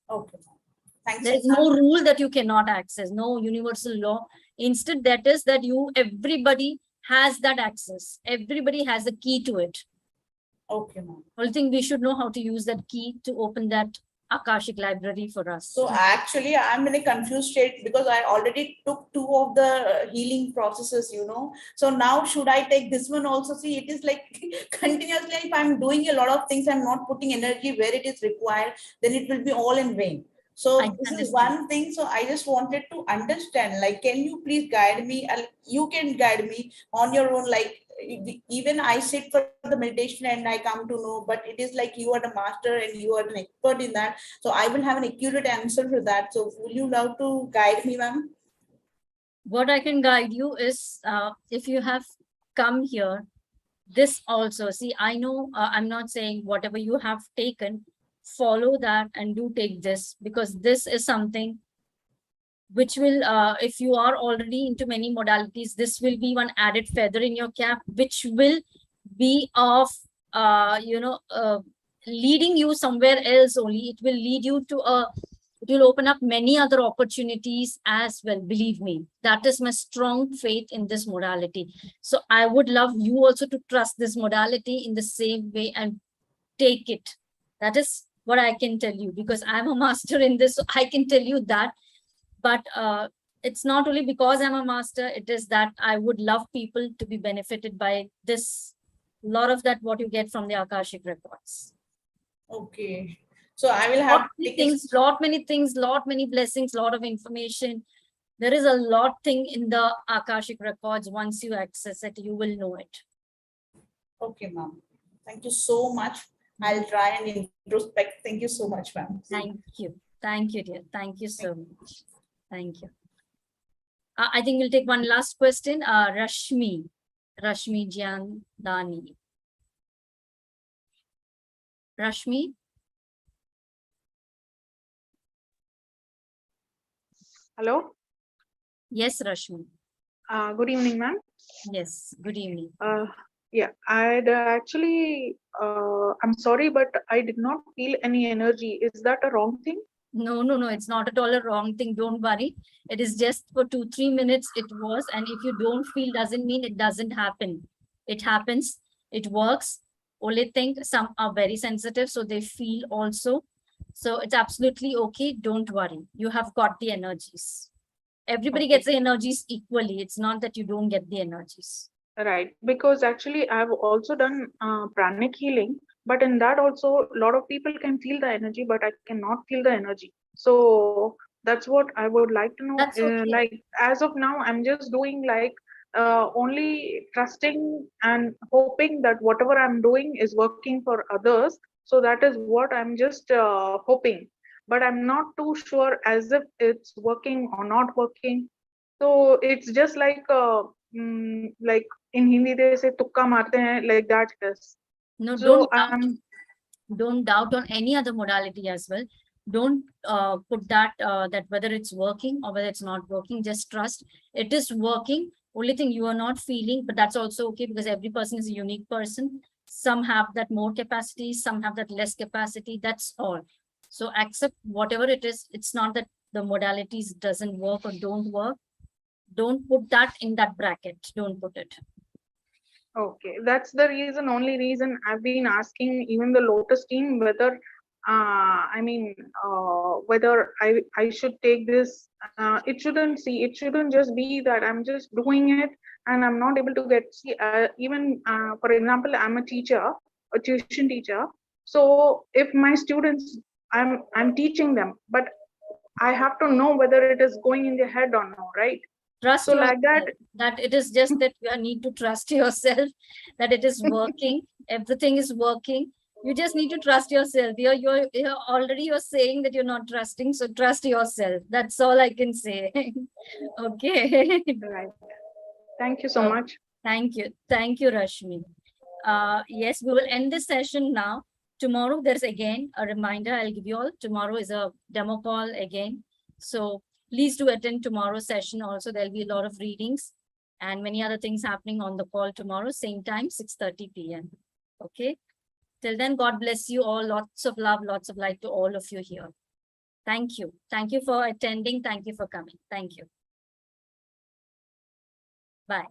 Okay. Thanks. There is no rule that you cannot access, no universal law. Instead, that is that everybody has that access. Everybody has a key to it. Okay, ma'am. Only thing we should know how to use that key to open that Akashic library for us. So actually, I'm in a confused state because I already took 2 of the healing processes, you know. So now should I take this one also? See, it is like continuously, if I'm doing a lot of things, I'm not putting energy where it is required, then it will be all in vain. So I this is understand. one thing. So I just wanted to understand, like, can you please guide me? You can guide me on your own, like, even I sit for the meditation and I come to know, but it is like you are the master and you are an expert in that. So I will have an accurate answer for that. So will you love to guide me, ma'am? What I can guide you is, if you have come here, this also, see, I know, I'm not saying whatever you have taken, follow that and do take this, because this is something which will, if you are already into many modalities, this will be one added feather in your cap, which will be of, leading you somewhere else only. It will lead you to it will open up many other opportunities as well. Believe me, that is my strong faith in this modality. So I would love you also to trust this modality in the same way and take it. That is what I can tell you, because I'm a master in this. So I can tell you that. But it's not only because I'm a master, it is that I would love people to be benefited by this. A lot of that, what you get from the Akashic records. Okay. So I will have lot many things, lot many blessings, lot of information. There is a lot thing in the Akashic records. Once you access it, you will know it. Okay, ma'am. Thank you so much. I'll try and introspect. Thank you so much, ma'am. Thank you. Thank you, dear. Thank you so much. Thank you. I think we'll take one last question. Rashmi Jandani. Rashmi? Hello? Yes, Rashmi. Good evening, ma'am. Yes, good evening. Yeah, I'd actually, I'm sorry, but I did not feel any energy. Is that a wrong thing? No, it's not at all a wrong thing. Don't worry. It is just for 2-3 minutes it was. And if you don't feel, doesn't mean it doesn't happen. It happens. It works. Only thing, some are very sensitive, so they feel also. So it's absolutely okay. Don't worry. You have got the energies. Everybody gets the energies equally. It's not that you don't get the energies. Right, because actually I've also done pranic healing, but in that also a lot of people can feel the energy, but I cannot feel the energy. So that's what I would like to know. That's okay. Like as of now, I'm just doing like only trusting and hoping that whatever I'm doing is working for others. So that is what I'm just hoping, but I'm not too sure as if it's working or not working. So it's just like in Hindi they say tukka marte hain, like that is. No, So don't doubt on any other modality as well. Don't put that that whether it's working or whether it's not working. Just trust it is working. Only thing you are not feeling, but that's also okay, because every person is a unique person. Some have that more capacity, some have that less capacity. That's all. So accept whatever it is. It's not that the modalities doesn't work or don't work. Don't put that in that bracket. Don't put it. okay, that's the reason, only reason I've been asking even the Lotus team whether whether I should take this. It shouldn't just be that I'm just doing it and I'm not able to get, even for example, I'm a teacher, a tuition teacher. So if my students, I'm teaching them, but I have to know whether it is going in their head or no, right? Trust so yourself, like that it is just that you need to trust yourself, that it is working. Everything is working. You just need to trust yourself. You're already you're saying that you're not trusting, so trust yourself. That's all I can say. Okay. Right. Thank you so much. Thank you, Rashmi. Yes, we will end this session now. Tomorrow there's again a reminder I'll give you all. Tomorrow is a demo call again, so please do attend tomorrow's session also. There'll be a lot of readings and many other things happening on the call tomorrow, same time, 6:30 p.m. Okay. Till then, God bless you all. Lots of love, lots of light to all of you here. Thank you. Thank you for attending. Thank you for coming. Thank you. Bye.